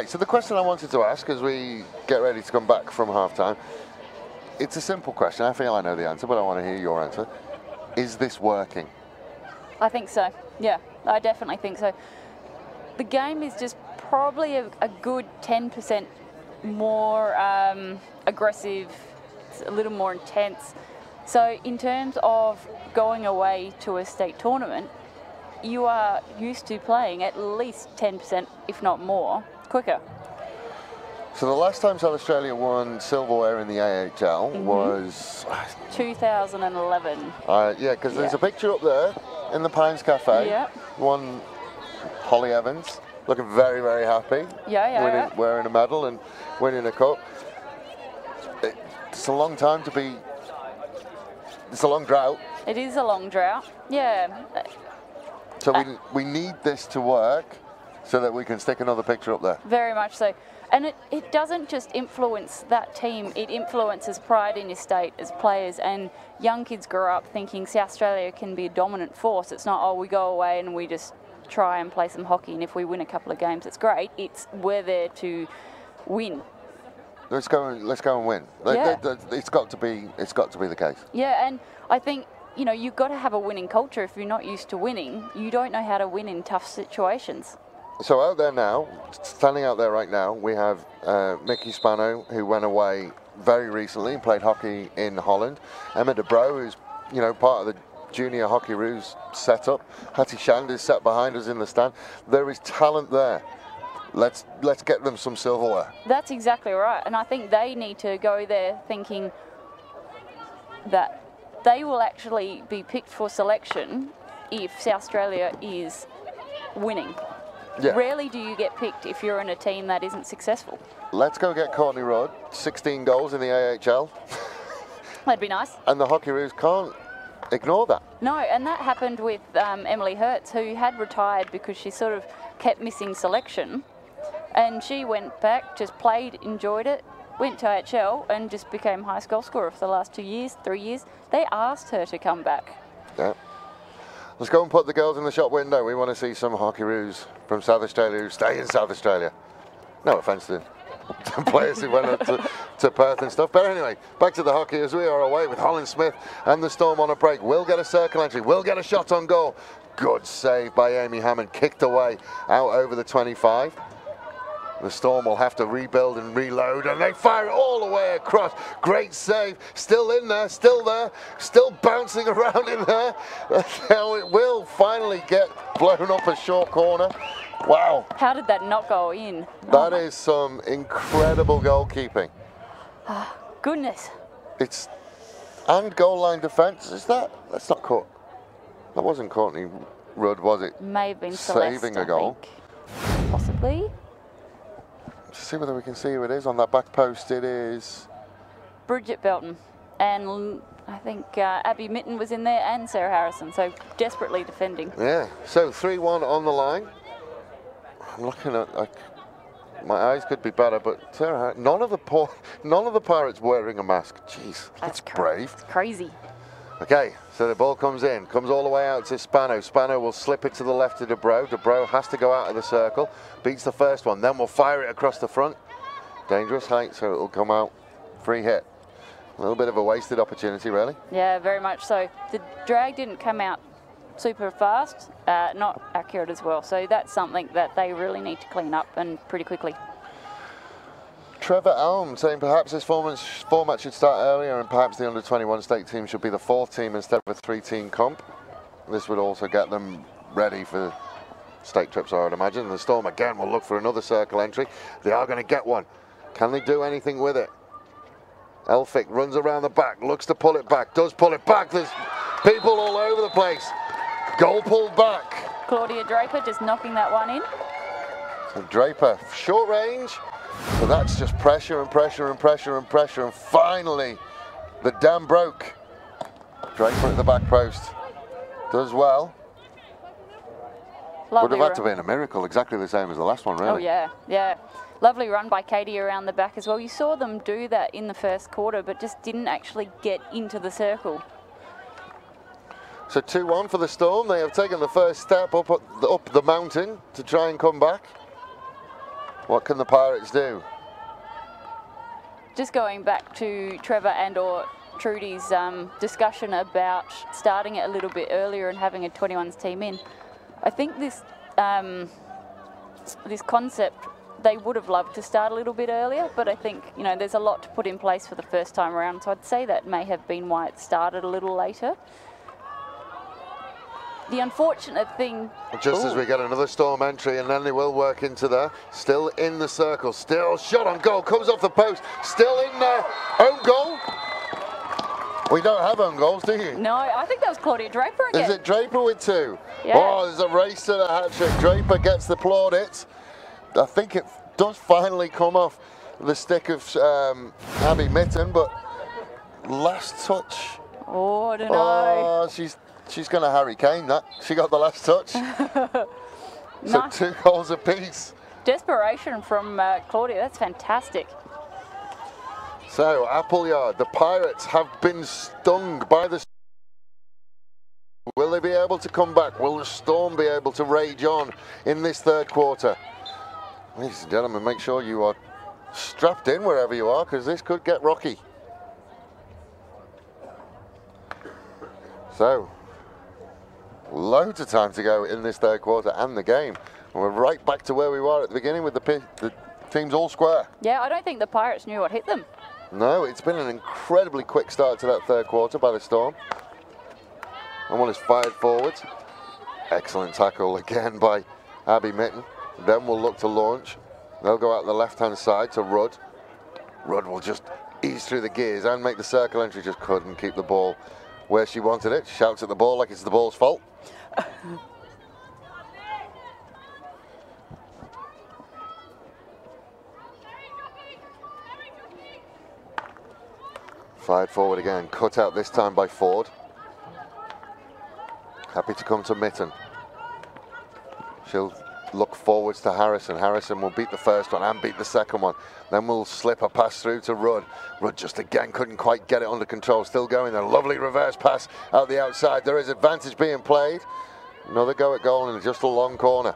so the question I wanted to ask as we get ready to come back from halftime, it's a simple question. I feel I know the answer, but I want to hear your answer. Is this working? I think so. Yeah, I definitely think so. The game is just probably a good 10% more aggressive, it's a little more intense. So in terms of going away to a state tournament, you are used to playing at least 10%, if not more, quicker. So the last time South Australia won silverware in the AHL was 2011. Yeah, because there's a picture up there in the Pines Cafe. Yeah. One Holly Evans looking very, very happy. Wearing a medal and winning a cup. It's a long time to be. It's a long drought. It is a long drought. Yeah. So we need this to work so that we can stick another picture up there. Very much so. And it doesn't just influence that team, it influences pride in your state as players, and young kids grow up thinking South Australia can be a dominant force. It's not, oh, we go away and we just try and play some hockey, and if we win a couple of games, it's great. It's we're there to win. Let's go and win. Yeah. It's got to be the case. Yeah, and I think, you know, you've got to have a winning culture. If you're not used to winning, you don't know how to win in tough situations. So out there now, standing out there right now, we have Mickey Spano, who went away very recently and played hockey in Holland. Emma de Bro, who's, you know, part of the junior Hockeyroos setup. Hattie Shand is sat behind us in the stand. There is talent there. Let's get them some silverware. That's exactly right, and I think they need to go there thinking that they will actually be picked for selection if South Australia is winning. Yeah. Rarely do you get picked if you're in a team that isn't successful. Let's go get Courtney Rudd, 16 goals in the AHL. That'd be nice. And the Hockeyroos can't ignore that. No, and that happened with Emily Hertz, who had retired because she sort of kept missing selection. And she went back, just played, enjoyed it, went to AHL and just became highest goal scorer for the last 2 years, 3 years. They asked her to come back. Yeah. Let's go and put the girls in the shop window. We want to see some Hockeyroos from South Australia who stay in South Australia. No offence to players who went up to Perth and stuff. But anyway, back to the hockey as we are away with Holland Smith and the Storm on a break. We'll get a circle entry. We'll get a shot on goal. Good save by Amy Hammond. Kicked away out over the 25. The Storm will have to rebuild and reload, and they fire it all the way across. Great save, still in there, still bouncing around in there. Now it will finally get blown up a short corner. Wow. How did that not go in? That is some incredible goalkeeping. Goodness. And goal line defence. That's not caught. That wasn't Courtney Rudd, was it? May have been Celeste, saving a goal. I think. Possibly. Let's see whether we can see who it is on that back post. It is Bridget Belton. And I think Abby Mitten was in there and Sarah Harrison, so desperately defending. Yeah. So 3-1 on the line. I'm looking at my eyes could be better, but Sarah, none of the Pirates wearing a mask. Jeez, that's brave. It's crazy. Okay, so the ball comes all the way out to Spano. Spano will slip it to the left to Dubrow. Dubrow has to go out of the circle, beats the first one, then we'll fire it across the front. Dangerous height, so it'll come out. Free hit. A little bit of a wasted opportunity, really. Yeah, very much so. The drag didn't come out super fast, not accurate as well. So that's something that they really need to clean up, and pretty quickly. Trevor Elm saying perhaps this format should start earlier and perhaps the under-21 state team should be the 4th team instead of a 3-team comp. This would also get them ready for state trips, I would imagine. The Storm again will look for another circle entry. They are going to get one. Can they do anything with it? Elphick runs around the back, looks to pull it back, does pull it back. There's people all over the place. Goal pulled back. Claudia Draper just knocking that one in. So Draper, short range. So that's just pressure and pressure and pressure and pressure. And finally, the dam broke. Draper at the back post. Does well. Lovely Would have had to have been a miracle, exactly the same as the last one, really. Oh, yeah, yeah. Lovely run by Katie around the back as well. You saw them do that in the first quarter, but just didn't actually get into the circle. So 2-1 for the Storm. They have taken the first step up the mountain to try and come back. What can the Pirates do? Just going back to Trevor and or Trudy's discussion about starting it a little bit earlier and having a 21s team in. I think this this concept, they would have loved to start a little bit earlier, but I think, you know, there's a lot to put in place for the first time around, so I'd say that may have been why it started a little later. The unfortunate thing... Just as we get another Storm entry, and then they will work into there. Still in the circle, still shot on goal, comes off the post, still in there. Own goal? We don't have own goals, do you? No, I think that was Claudia Draper again. Is it Draper with 2? Yeah. Oh, there's a race to the hat-trick. Draper gets the plaudits. I think it does finally come off the stick of Abby Mitten, but last touch. Oh, I don't know. Oh, she's going to Harry Kane that. She got the last touch. So Nice. 2 goals apiece. Desperation from Claudia, that's fantastic. So, Appleyard, the Pirates have been stung by the... Will they be able to come back? Will the Storm be able to rage on in this third quarter? Ladies and gentlemen, make sure you are strapped in wherever you are, because this could get rocky. So, loads of time to go in this third quarter and the game. And we're right back to where we were at the beginning with the teams all square. Yeah, I don't think the Pirates knew what hit them. No, it's been an incredibly quick start to that third quarter by the Storm. And one is fired forwards. Excellent tackle again by Abby Mitten. Then we'll look to launch. They'll go out the left-hand side to Rudd. Rudd will just ease through the gears and make the circle entry. Just couldn't keep the ball where she wanted it. Shouts at the ball like it's the ball's fault. Fired forward again, cut out this time by Ford. Happy to come to Mitten. She'll look forwards to Harrison. Harrison will beat the first one and beat the second one. Then we'll slip a pass through to Rudd. Rudd just again couldn't quite get it under control. Still going there. Lovely reverse pass out the outside. There is advantage being played. Another go at goal in just a long corner.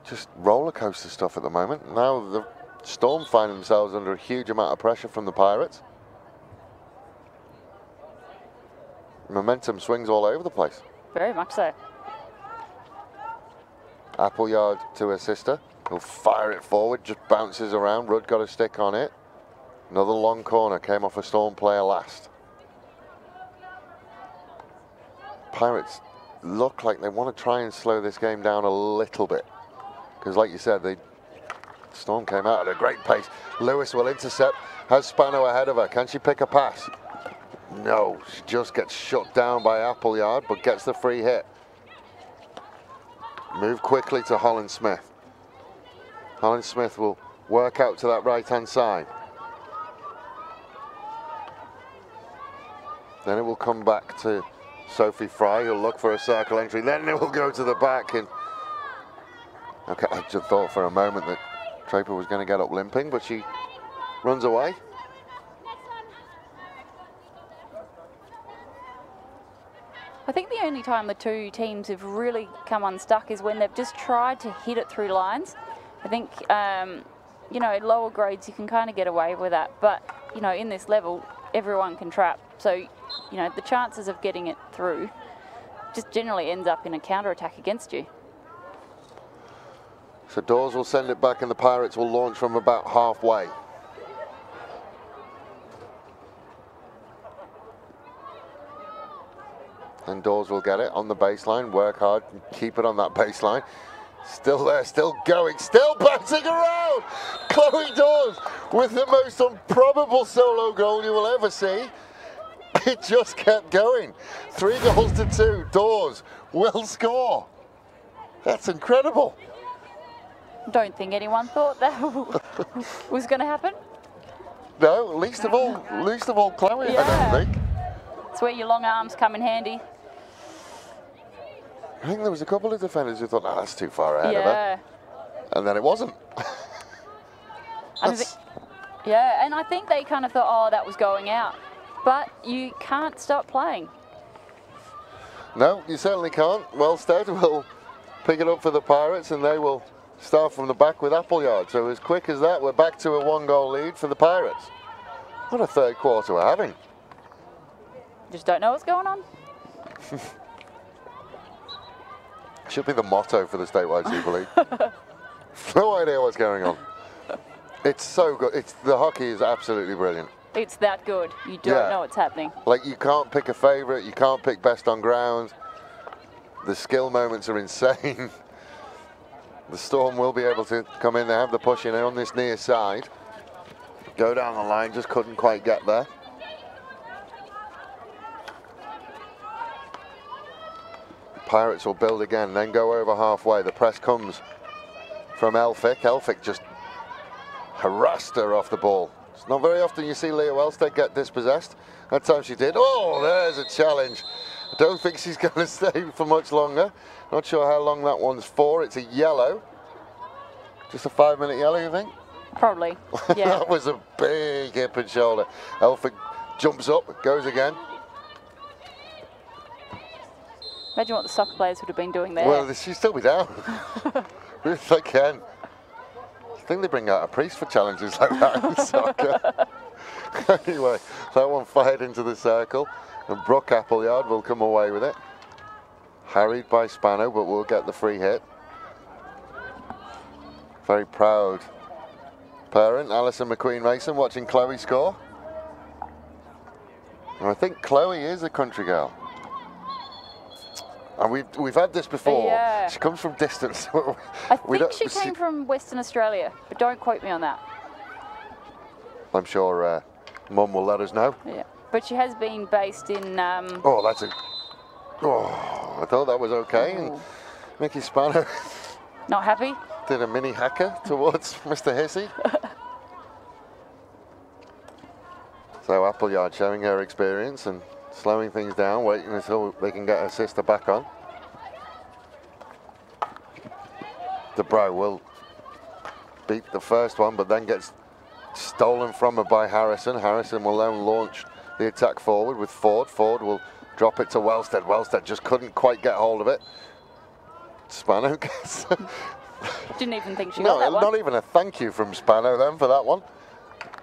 Just roller coaster stuff at the moment. Now the Storm find themselves under a huge amount of pressure from the Pirates. Momentum swings all over the place. Very much so. Appleyard to her sister. He'll fire it forward, just bounces around. Rudd got a stick on it. Another long corner, came off a Storm player last. Pirates look like they want to try and slow this game down a little bit. Because like you said, the Storm came out at a great pace. Lewis will intercept, has Spano ahead of her. Can she pick a pass? No, she just gets shut down by Appleyard, but gets the free hit. Move quickly to Holland Smith. Holland Smith will work out to that right-hand side. Then it will come back to Sophie Fry, who'll look for a circle entry. Then it will go to the back. And okay, I just thought for a moment that Draper was going to get up limping, but she runs away. I think the only time the two teams have really come unstuck is when they've just tried to hit it through lines. I think, you know, lower grades you can kind of get away with that, but, you know, in this level, everyone can trap. So, you know, the chances of getting it through just generally ends up in a counter-attack against you. So Dawes will send it back and the Pirates will launch from about halfway. And Dawes will get it on the baseline, work hard, keep it on that baseline. Still there, still going, still bouncing around! Chloe Dawes with the most improbable solo goal you will ever see. It just kept going. 3 goals to 2, Dawes will score. That's incredible. Don't think anyone thought that was going to happen. No, least of all Chloe, Yeah. I don't think. It's where your long arms come in handy. I think there was a couple of defenders who thought, oh, that's too far ahead of her. And then it wasn't. Yeah, and I think they kind of thought, oh, that was going out. But you can't stop playing. No, you certainly can't. Wellstead will pick it up for the Pirates and they will start from the back with Appleyard. So as quick as that, we're back to a 1-goal lead for the Pirates. What a third quarter we're having. Just don't know what's going on. Should be the motto for the Statewide Super League. No idea what's going on. It's so good. The hockey is absolutely brilliant. It's that good. You don't know what's happening. Like, you can't pick a favourite. You can't pick best on ground. The skill moments are insane. The Storm will be able to come in. They have the push in on this near side. Go down the line, just couldn't quite get there. Pirates will build again, then go over halfway. The press comes from Elphick. Elphick just harassed her off the ball. It's not very often you see Leah Wellstead get dispossessed. That time she did. Oh, there's a challenge. I don't think she's going to stay for much longer. Not sure how long that one's for. It's a yellow. Just a 5-minute yellow, you think? Probably, yeah. That was a big hip and shoulder. Elphick jumps up, goes again. Imagine what the soccer players would have been doing there. Well, she'd still be down. If they can. I think they bring out a priest for challenges like that in soccer. Anyway, that one fired into the circle, and Brooke Appleyard will come away with it. Harried by Spano, but will get the free hit. Very proud parent, Alison McQueen-Mason, watching Chloe score. And I think Chloe is a country girl. And we've had this before. Yeah. She comes from distance. I think she came from Western Australia, but don't quote me on that. I'm sure Mum will let us know. Yeah, but she has been based in... Oh, that's a... Oh, I thought that was okay. And Mickey Spano Not happy? did a mini hacker towards Mr. Hissey. So Appleyard showing her experience and slowing things down, waiting until they can get her sister back on. DeBro will beat the first one, but then gets stolen from her by Harrison. Harrison will then launch the attack forward with Ford. Ford will drop it to Wellstead. Wellstead just couldn't quite get hold of it. Spano gets... Didn't even think she got that one. Not even a thank you from Spano then for that one.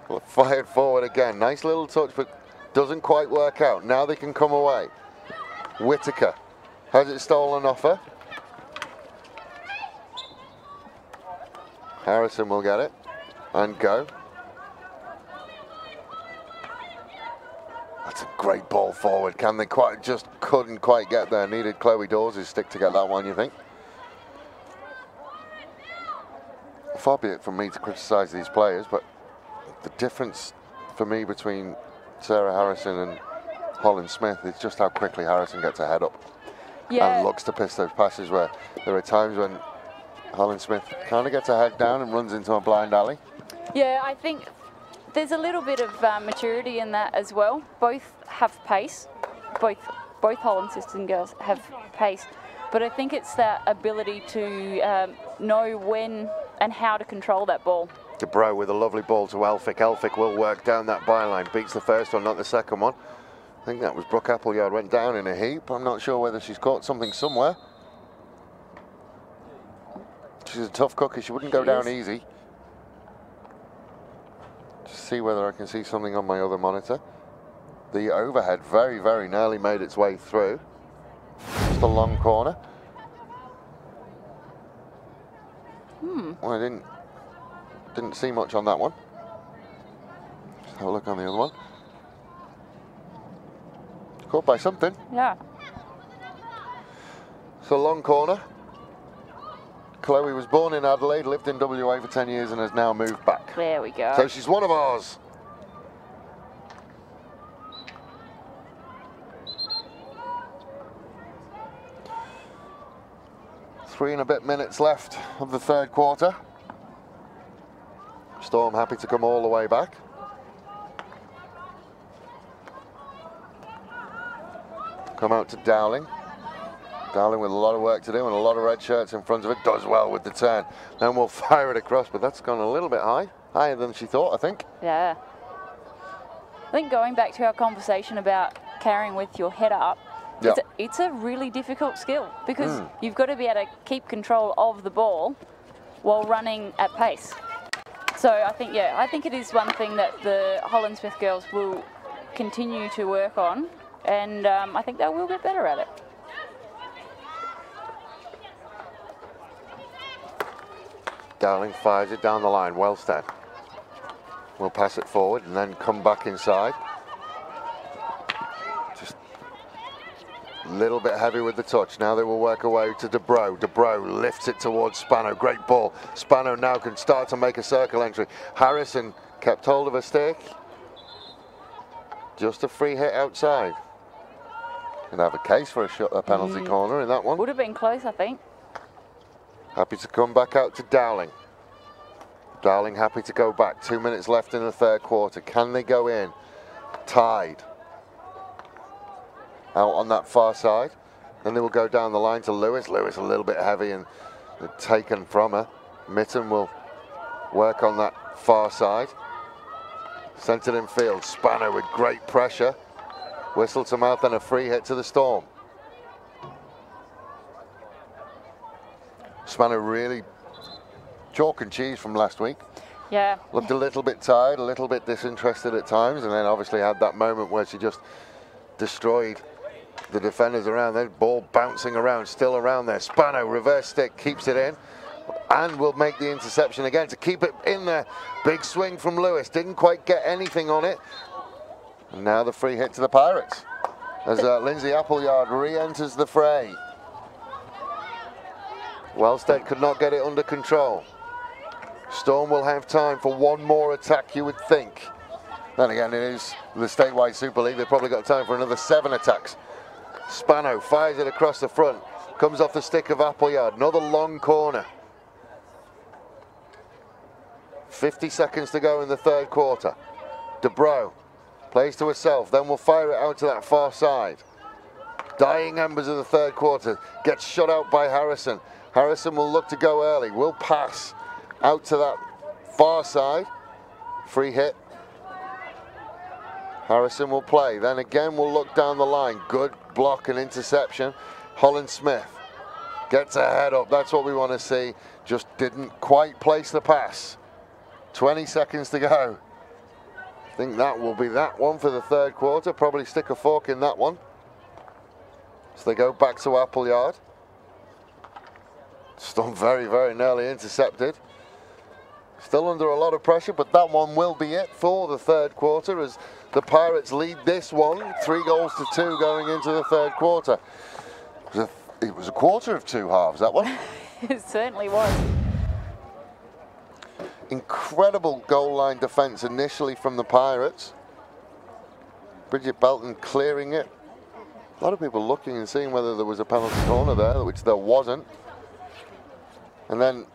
Well, fired forward again. Nice little touch, but doesn't quite work out. Now they can come away. Whitaker has it stolen off her. Harrison will get it and go. That's a Great ball forward. Can they just couldn't quite get there. Needed Chloe Dawes' stick to get that one, you think? Far be it from me to criticise these players, but the difference for me between Sarah Harrison and Holland Smith is just how quickly Harrison gets a head up and looks to piss those passes, where there are times when Holland Smith kind of gets her head down and runs into a blind alley. Yeah, I think there's a little bit of maturity in that as well. Both have pace. Both Holland sisters and girls have pace. But I think it's that ability to know when and how to control that ball. DeBro with a lovely ball to Elphick. Elphick will work down that byline. Beats the first one, not the second one. I think that was Brooke Appleyard. Went down in a heap. I'm not sure whether she's caught something somewhere. She's a tough cookie. She wouldn't go down easy. Just see whether I can see something on my other monitor. The overhead very, very nearly made its way through. Just a long corner. Well, I didn't see much on that one. Just have a look on the other one. Caught by something. Yeah. It's a long corner. Chloe was born in Adelaide, lived in WA for 10 years and has now moved back. There we go. So she's one of ours. Three and a bit minutes left of the third quarter. Storm happy to come all the way back. Come out to Dowling. Dowling with a lot of work to do and a lot of red shirts in front of it. Does well with the turn. Then we'll fire it across, but that's gone a little bit high. Higher than she thought, I think. Yeah. I think going back to our conversation about carrying with your head up, it's a really difficult skill because you've got to be able to keep control of the ball while running at pace. So I think it is one thing that the Holland Smith girls will continue to work on, and I think they will get better at it. Dowling fires it down the line. Wellstead will pass it forward and then come back inside. Just a little bit heavy with the touch. Now they will work away to DeBro. DeBro lifts it towards Spano. Great ball. Spano now can start to make a circle entry. Harrison kept hold of a stick. Just a free hit outside. Can have a case for a penalty corner in that one. Would have been close, I think. Happy to come back out to Dowling. Dowling happy to go back. 2 minutes left in the third quarter. Can they go in? Tied. Out on that far side. Then they will go down the line to Lewis. Lewis a little bit heavy and taken from her. Mitten will work on that far side. Centered in field. Spano with great pressure. Whistle to mouth and a free hit to the Storm. Spano really chalk and cheese from last week. Yeah. Looked a little bit tired, a little bit disinterested at times, and then obviously had that moment where she just destroyed the defenders around there. Ball bouncing around, still around there. Spano, reverse stick, keeps it in, and will make the interception again to keep it in there. Big swing from Lewis, didn't quite get anything on it. And now the free hit to the Pirates as Lindsay Appleyard re-enters the fray. Wellstead could not get it under control. Storm will have time for one more attack, you would think. Then again, it is the statewide Super League. They've probably got time for another 7 attacks. Spano fires it across the front. Comes off the stick of Appleyard. Another long corner. 50 seconds to go in the third quarter. DeBro plays to herself. Then we'll fire it out to that far side. Dying embers of the third quarter. Gets shut out by Harrison. Harrison will look to go early. Will pass out to that far side. Free hit. Harrison will play. Then again we'll look down the line. Good block and interception. Holland Smith gets her head up. That's what we want to see. Just didn't quite place the pass. 20 seconds to go. I think that will be that one for the third quarter. Probably stick a fork in that one. So they go back to Appleyard. Still very, very nearly intercepted. Still under a lot of pressure, but that one will be it for the third quarter as The Pirates lead this one, 3-2 going into the third quarter. It was a quarter of two halves, that one. It certainly was. Incredible goal line defence initially from the Pirates. Bridget Belton clearing it. A lot of people looking and seeing whether there was a penalty corner there, which there wasn't. And then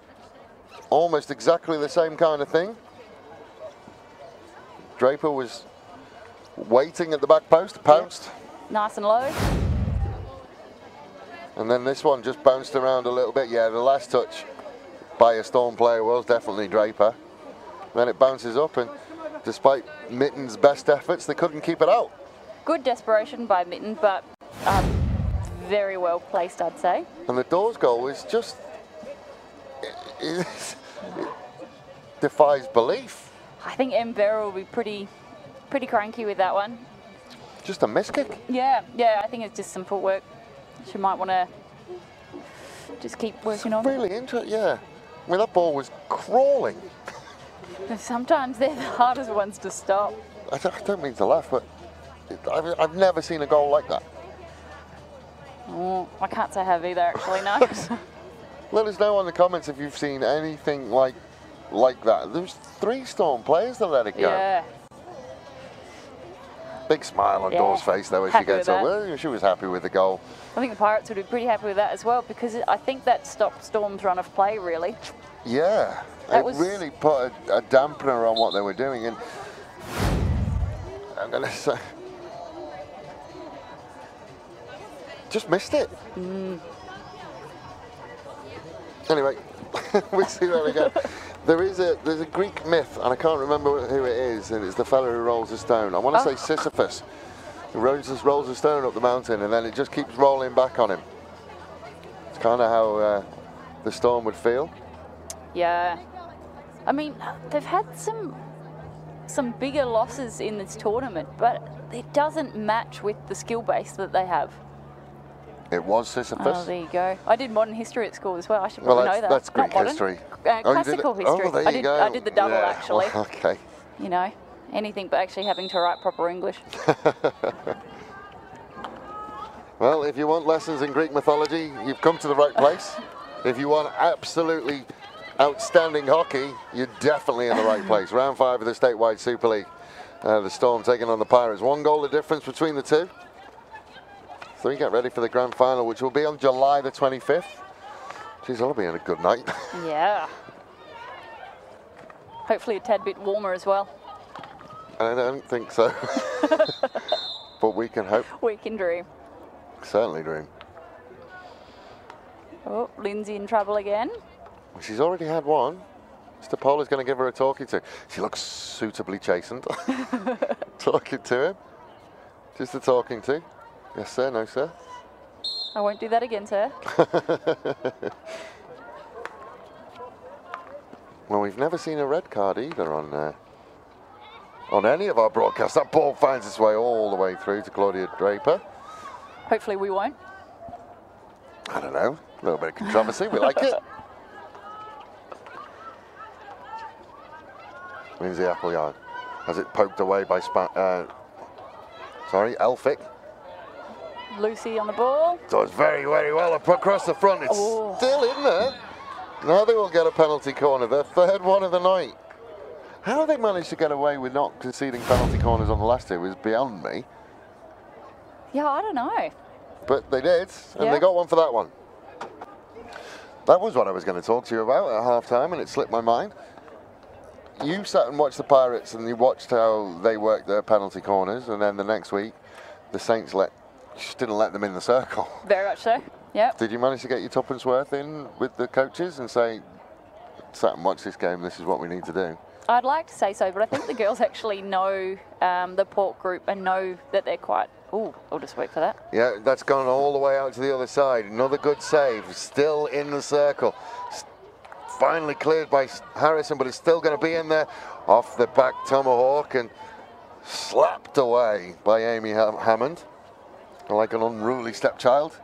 almost exactly the same kind of thing. Draper was waiting at the back post, pounced. Nice and low. And then this one just bounced around a little bit. Yeah, the last touch by a Storm player was definitely Draper. Then it bounces up, and despite Mitten's best efforts, they couldn't keep it out. Good desperation by Mitten, but very well placed, I'd say. And the Dawes goal is just, it defies belief. I think Em Vera will be pretty cranky with that one. Just a miss kick. Yeah, I think it's just some footwork. She might want to just keep working on. Really interesting, yeah. I mean, that ball was crawling. Sometimes they're the hardest ones to stop. I don't mean to laugh, but I've never seen a goal like that. Oh, I can't say I have either, actually, no. Let us know in the comments if you've seen anything like that. There's 3 Storm players that let it go. Yeah. Big smile on Dawes' face though as she gets over. She was happy with the goal. I think the Pirates would be pretty happy with that as well, because I think that stopped Storm's run of play, really. Yeah, it really put a dampener on what they were doing, and I'm going to say, just missed it. Anyway, we'll see where we go. There's a Greek myth, and I can't remember who it is, and it's the fellow who rolls a stone. I want to say Sisyphus. He rolls a stone up the mountain, and then it just keeps rolling back on him. It's kind of how the Storm would feel. Yeah. I mean, they've had some bigger losses in this tournament, but it doesn't match with the skill base that they have. It was Sisyphus. Oh, there you go. I did modern history at school as well. I should probably know that. That's Greek history. Classical history. Oh, there you go. I did the double, actually. Well, okay. You know, anything but actually having to write proper English. Well, if you want lessons in Greek mythology, you've come to the right place. If you want absolutely outstanding hockey, you're definitely in the right place. Round 5 of the Statewide Super League. The Storm taking on the Pirates. 1 goal the difference between the two. So we get ready for the grand final, which will be on July the 25th. Geez, that'll be a good night. Yeah. Hopefully a tad bit warmer as well. I don't think so. But we can hope. We can dream. Certainly dream. Oh, Lindsay in trouble again. She's already had one. Mr. Pola's going to give her a talking to. She looks suitably chastened. Talking to him. Just a talking to. Yes, sir. No, sir. I won't do that again, sir. Well, we've never seen a red card either on any of our broadcasts. That ball finds its way all the way through to Claudia Draper. Hopefully we won't. I don't know. A little bit of controversy. We like it. Lindsay Appleyard has it poked away by Elphick. Lucy on the ball. Does very, very well across the front. It's still in there. Now they will get a penalty corner. Their 3rd one of the night. How they managed to get away with not conceding penalty corners on the last 2 is beyond me. Yeah, I don't know. But they did, and they got one for that one. That was what I was going to talk to you about at half-time, and it slipped my mind. You sat and watched the Pirates, and you watched how they worked their penalty corners, and then the next week, the Saints just didn't let them in the circle. Very much so, yep. Did you manage to get your tuppence worth in with the coaches and say, sat and watch this game, this is what we need to do? I'd like to say so, but I think the girls actually know the Port group and know that they're quite... Ooh, I'll just wait for that. Yeah, that's gone all the way out to the other side. Another good save, still in the circle. Finally cleared by Harrison, but it's still going to be in there. Off the back tomahawk and slapped away by Amy Hammond. Like an unruly stepchild.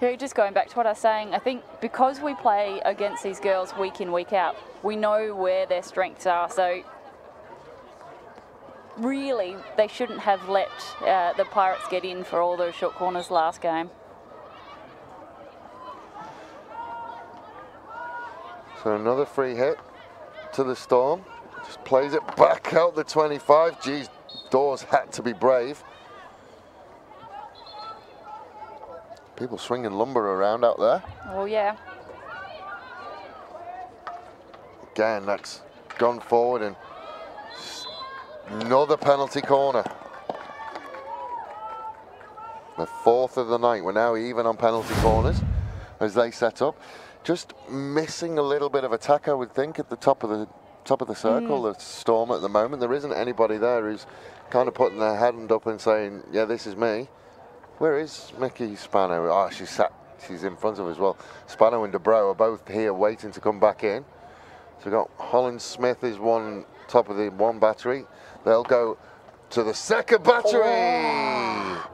Yeah, just going back to what I was saying, I think because we play against these girls week in, week out, we know where their strengths are. So really, they shouldn't have let the Pirates get in for all those short corners last game. So another free hit to the Storm. Just plays it back out the 25. Geez, Dawes had to be brave. People swinging lumber around out there. Oh, yeah. Again, that's gone forward and another penalty corner. The 4th of the night. We're now even on penalty corners as they set up. Just missing a little bit of attack, I would think, at the top of the circle. The Storm at the moment. There isn't anybody there who's kind of putting their hand up and saying, "Yeah, this is me." Where is Mickey Spano? Oh, she's in front of us as well. Spano and DeBro are both here waiting to come back in. So we've got Holland Smith is top of the one battery. They'll go to the second battery. Oh.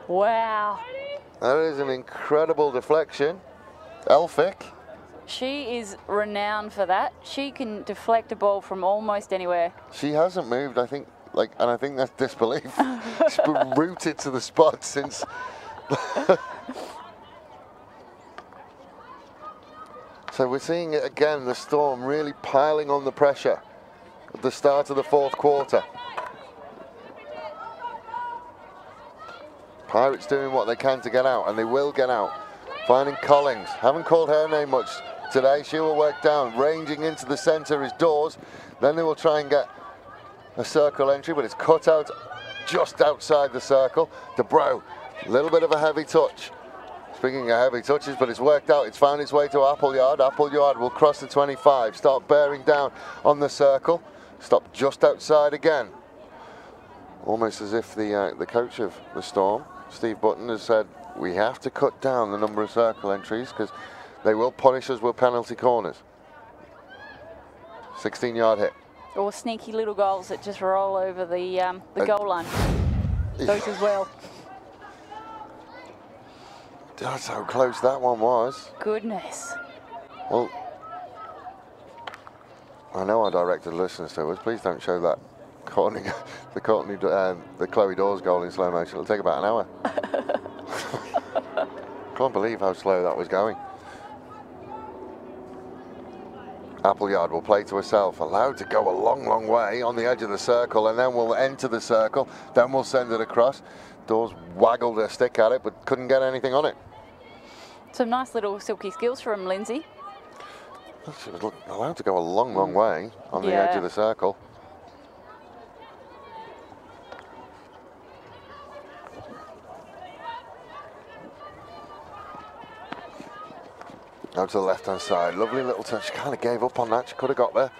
Wow. That is an incredible deflection. Elphick. She is renowned for that. She can deflect a ball from almost anywhere. She hasn't moved, I think, and I think that's disbelief. She's been rooted to the spot since. So we're seeing it again, the Storm really piling on the pressure at the start of the 4th quarter. Pirates doing what they can to get out, and they will get out. Finding Collins. Haven't called her name much today. She will work down. Ranging into the centre is Dawes. Then they will try and get a circle entry, but it's cut out just outside the circle. DeBro, a little bit of a heavy touch. Speaking of heavy touches, but it's worked out. It's found its way to Appleyard. Appleyard will cross the 25, start bearing down on the circle. Stop just outside again. Almost as if the coach of the Storm, Steve Button, has said, we have to cut down the number of circle entries because they will punish us with penalty corners. 16-yard hit. Or sneaky little goals that just roll over the goal line. Those as well. That's how close that one was. Goodness. Well, I know our director listens to us. Please don't show that the Chloe Dawes goal in slow motion. It'll take about an hour. Can't believe how slow that was going. Appleyard will play to herself, allowed to go a long, long way on the edge of the circle, and then we'll enter the circle, then we'll send it across. Dawes waggled her stick at it, but couldn't get anything on it. Some nice little silky skills from Lindsay. She was allowed to go a long, long way on the edge of the circle. Out to the left-hand side. Lovely little touch. She kind of gave up on that. She could have got there.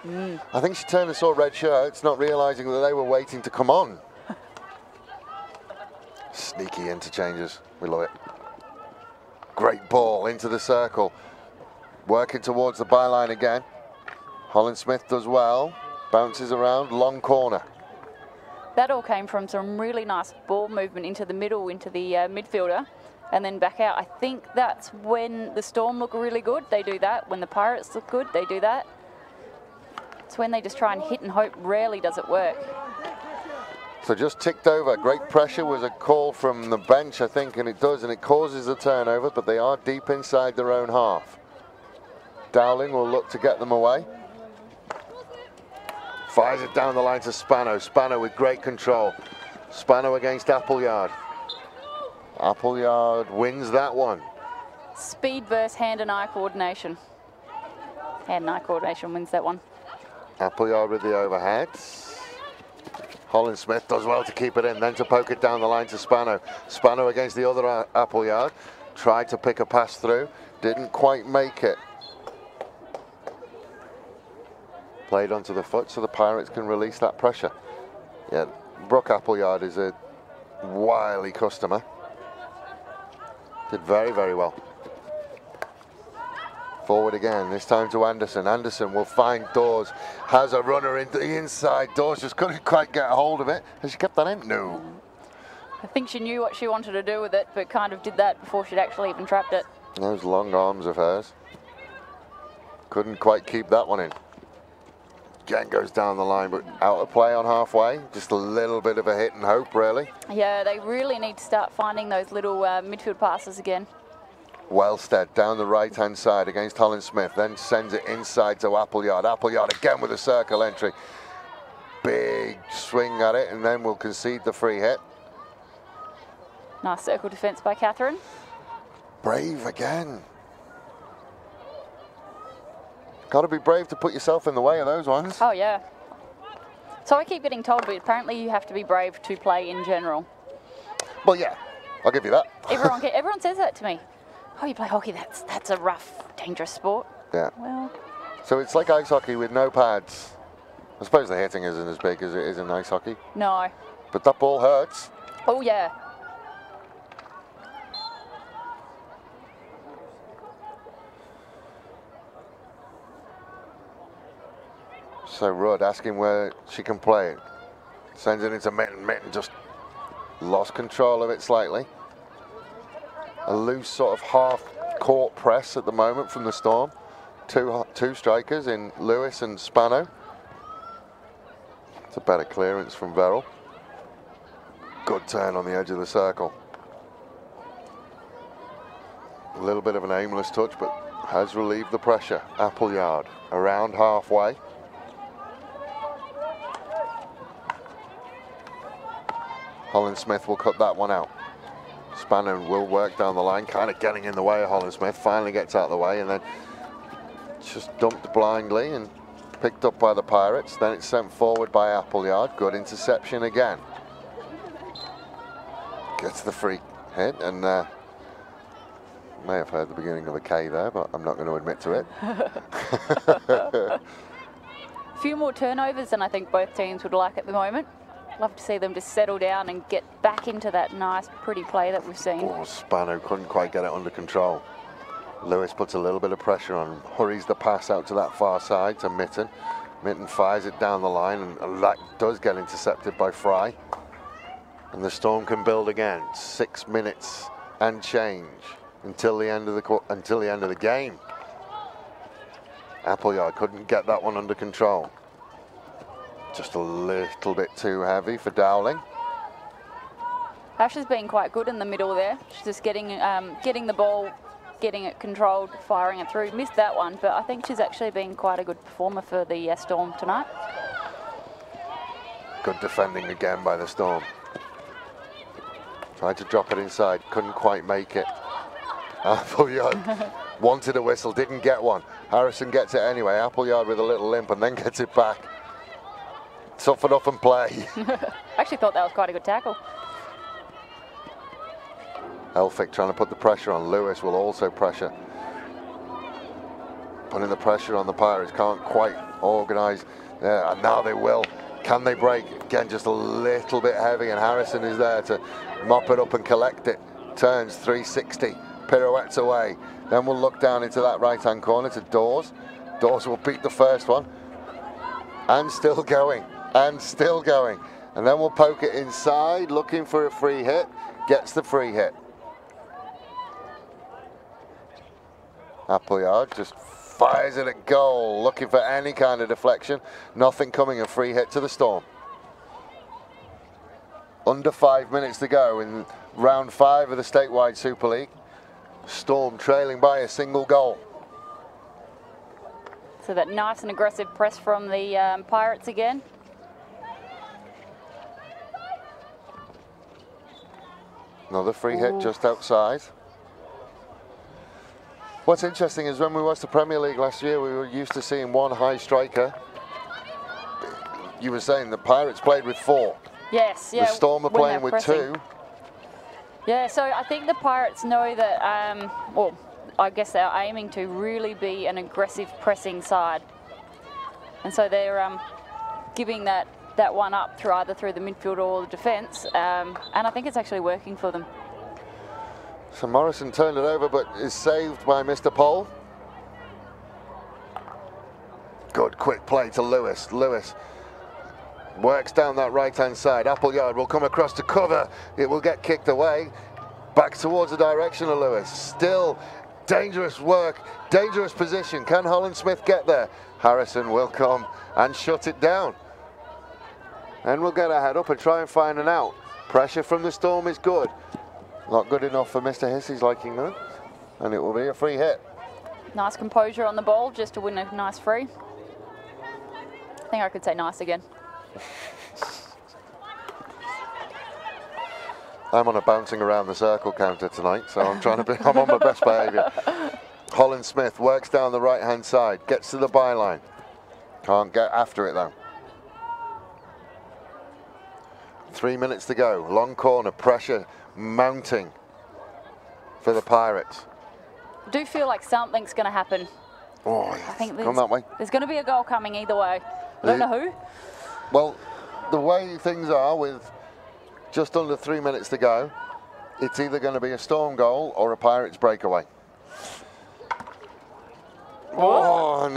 I think she turned and saw red shirts, not realising that they were waiting to come on. Sneaky interchanges. We love it. Great ball into the circle. Working towards the byline again. Holland Smith does well. Bounces around. Long corner. That all came from some really nice ball movement into the middle, into the midfielder. And then back out. I think that's when the Storm look really good, they do that. When the Pirates look good, they do that. It's when they just try and hit and hope. Rarely does it work. So just ticked over. Great pressure was a call from the bench, I think, and it does, and it causes a turnover, but they are deep inside their own half. Dowling will look to get them away. Fires it down the line to Spano. Spano with great control. Spano against Appleyard. Appleyard wins that one. Speed versus hand and eye coordination. Hand and eye coordination wins that one. Appleyard with the overhead. Holland Smith does well to keep it in, then to poke it down the line to Spano. Spano against the other Appleyard. Tried to pick a pass through, didn't quite make it. Played onto the foot so the Pirates can release that pressure. Yeah, Brooke Appleyard is a wily customer. Did very, very well. Forward again, this time to Anderson. Anderson will find Dawes. Has a runner into the inside. Dawes just couldn't quite get a hold of it. Has she kept that in? No. I think she knew what she wanted to do with it, but kind of did that before she'd actually even trapped it. Those long arms of hers. Couldn't quite keep that one in. Again goes down the line, but out of play on halfway. Just a little bit of a hit and hope, really. Yeah, they really need to start finding those little midfield passes again. Wellstead down the right-hand side against Holland Smith, then sends it inside to Appleyard. Appleyard again with a circle entry. Big swing at it, and then we'll concede the free hit. Nice circle defence by Catherine. Brave again. Got to be brave to put yourself in the way of those ones. Oh, yeah. So I keep getting told, but apparently you have to be brave to play in general. Well, yeah, I'll give you that. Everyone says that to me. Oh, you play hockey, that's a rough, dangerous sport. Yeah. Well. So it's like ice hockey with no pads. I suppose the hitting isn't as big as it is in ice hockey. No. But that ball hurts. Oh, yeah. So Rudd asking where she can play it. Sends it into Mitten. Mitten just lost control of it slightly. A loose sort of half-court press at the moment from the Storm. Two strikers in Lewis and Spano. It's a better clearance from Verrill. Good turn on the edge of the circle. A little bit of an aimless touch, but has relieved the pressure. Appleyard around halfway. Holland Smith will cut that one out. Spano will work down the line, kind of getting in the way of Holland Smith. Finally gets out of the way and then just dumped blindly and picked up by the Pirates. Then it's sent forward by Appleyard. Good interception again. Gets the free hit and may have heard the beginning of a K there, but I'm not going to admit to it. A few more turnovers than I think both teams would like at the moment. Love to see them just settle down and get back into that nice, pretty play that we've seen. Oh, Spano couldn't quite get it under control. Lewis puts a little bit of pressure on, hurries the pass out to that far side to Mitten. Mitten fires it down the line, and that does get intercepted by Fry. And the Storm can build again. 6 minutes and change until the end of the game. Appleyard couldn't get that one under control. Just a little bit too heavy for Dowling. Ash has been quite good in the middle there. She's just getting the ball, getting it controlled, firing it through. Missed that one, but I think she's actually been quite a good performer for the Storm tonight. Good defending again by the Storm. Tried to drop it inside, couldn't quite make it. Appleyard wanted a whistle, didn't get one. Harrison gets it anyway. Appleyard with a little limp and then gets it back. Toughen up and play. I actually thought that was quite a good tackle. Elphick trying to put the pressure on. Lewis will also pressure. Putting the pressure on the Pirates. Can't quite organise. Yeah, and now they will. Can they break? Again, just a little bit heavy, and Harrison is there to mop it up and collect it. Turns 360, pirouettes away. Then we'll look down into that right-hand corner to Dawes. Dawes will beat the first one. And still going. And still going. And then we'll poke it inside, looking for a free hit. Gets the free hit. Appleyard just fires it at goal, looking for any kind of deflection. Nothing coming, a free hit to the Storm. Under 5 minutes to go in round 5 of the Statewide Super League. Storm trailing by a single goal. So that nice and aggressive press from the Pirates again. Another free hit just outside. What's interesting is when we watched the Premier League last year, we were used to seeing one high striker. You were saying the Pirates played with 4. Yes, yeah. The Storm are playing with pressing. 2. Yeah, so I think the Pirates know that, well, I guess they're aiming to really be an aggressive pressing side. And so they're giving that one up either through the midfield or the defence, and I think it's actually working for them. So Morrison turned it over, but is saved by Mr. Pole. Good quick play to Lewis. Lewis works down that right-hand side. Appleyard will come across to cover. It will get kicked away. Back towards the direction of Lewis. Still dangerous work, dangerous position. Can Holland Smith get there? Harrison will come and shut it down. And we'll get our head up and try and find an out. Pressure from the Storm is good. Not good enough for Mr. Hissey's liking though. And it will be a free hit. Nice composure on the ball just to win a nice free. I think I could say nice again. I'm on a bouncing around the circle counter tonight, so I'm trying to be, I'm on my best behaviour. Holland Smith works down the right-hand side, gets to the byline. Can't get after it though. 3 minutes to go. Long corner, pressure mounting for the Pirates. I do feel like something's going to happen. Oh, I think come that way. There's going to be a goal coming either way. I don't know who. Well, the way things are with just under 3 minutes to go, it's either going to be a Storm goal or a Pirates breakaway. Oh,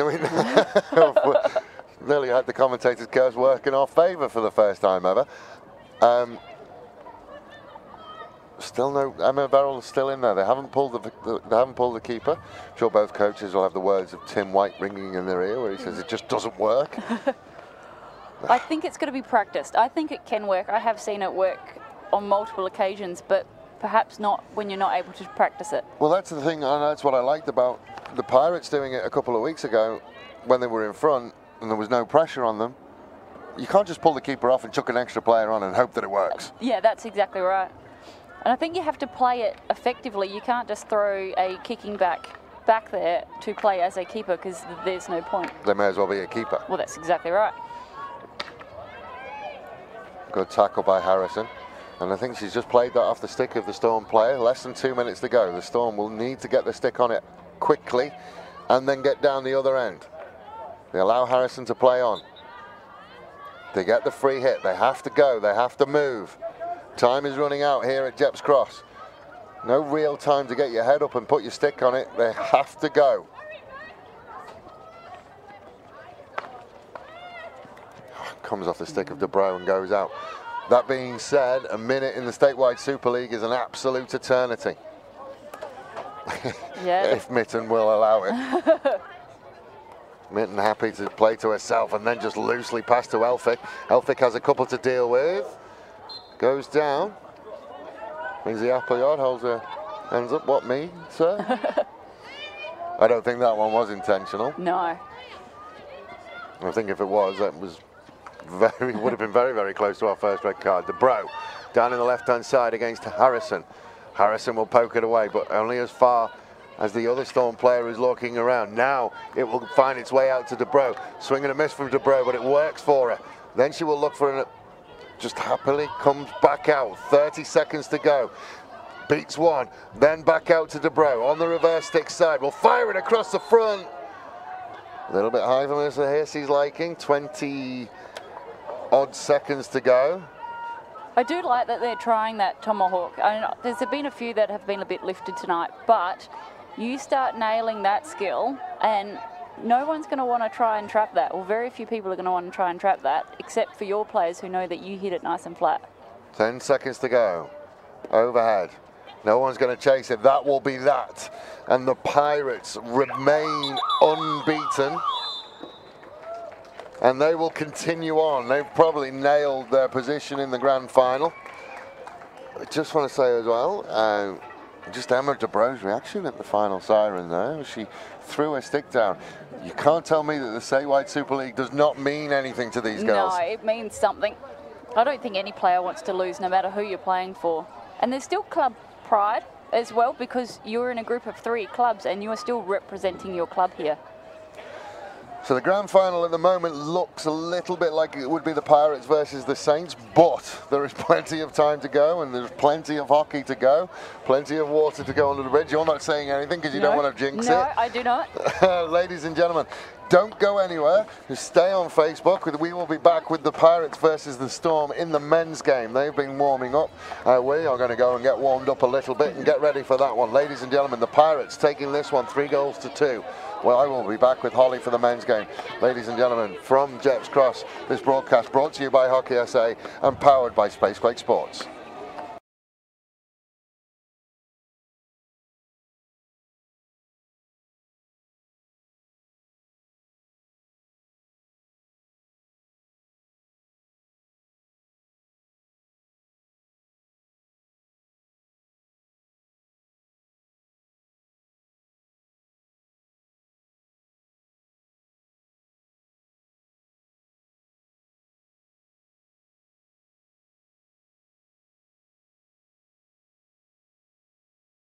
nearly had the commentators' curse work in our favour for the first time ever. Still no, Emma Verrill's still in there. They haven't pulled the keeper. I'm sure both coaches will have the words of Tim White ringing in their ear where he says it just doesn't work. I think it's going to be practiced. I think it can work. I have seen it work on multiple occasions, but perhaps not when you're not able to practice it. Well, that's the thing, and that's what I liked about the Pirates doing it a couple of weeks ago when they were in front and there was no pressure on them. You can't just pull the keeper off and chuck an extra player on and hope that it works. Yeah, that's exactly right. And I think you have to play it effectively. You can't just throw a kicking back there to play as a keeper because there's no point. They may as well be a keeper. Well, that's exactly right. Good tackle by Harrison. And I think she's just played that off the stick of the Storm player. Less than 2 minutes to go. The Storm will need to get the stick on it quickly and then get down the other end. They allow Harrison to play on. They get the free hit. They have to go. They have to move. Time is running out here at Jepp's Cross. No real time to get your head up and put your stick on it. They have to go. Comes off the stick of De Bro and goes out. That being said, a minute in the Statewide Super League is an absolute eternity. Yeah. If Mitten will allow it. Mitten happy to play to herself and then just loosely pass to Elphick. Elphick has a couple to deal with. Goes down. Lindsay Appleyard holds her hands up. What, me, sir? I don't think that one was intentional. No. I think if it was, that was would have been very, very close to our first red card. De Bro down in the left-hand side against Harrison. Harrison will poke it away, but only as far as the other Storm player is looking around. Now it will find its way out to De Bro. Swing and a miss from De Bro, but it works for her. Then she will look for an... Just happily comes back out. 30 seconds to go. Beats one, then back out to De Bro on the reverse stick side. We'll fire it across the front. A little bit high for Mr. Hissey's liking. 20 odd seconds to go. I do like that they're trying that tomahawk. I know there's been a few that have been a bit lifted tonight, but you start nailing that skill and no one's going to want to try and trap that, or very few people are going to want to try and trap that, except for your players who know that you hit it nice and flat. 10 seconds to go. Overhead. No one's going to chase it. That will be that. And the Pirates remain unbeaten. And they will continue on. They've probably nailed their position in the grand final. I just want to say as well, just Emma De Bro's reaction at the final siren there. She threw her stick down. You can't tell me that the Statewide Super League does not mean anything to these girls. No, it means something. I don't think any player wants to lose no matter who you're playing for. And there's still club pride as well because you're in a group of 3 clubs and you are still representing your club here. So the grand final at the moment looks a little bit like it would be the Pirates versus the Saints, but there is plenty of time to go and there's plenty of hockey to go, plenty of water to go under the bridge. You're not saying anything because you don't want to jinx it. No, I do not. Ladies and gentlemen, don't go anywhere. Just stay on Facebook. We will be back with the Pirates versus the Storm in the men's game. They've been warming up. We are going to go and get warmed up a little bit and get ready for that one. Ladies and gentlemen, the Pirates taking this one 3-2. Well, I will be back with Holly for the men's game. Ladies and gentlemen, from Jepp's Cross, this broadcast brought to you by Hockey SA and powered by Spacequake Sports.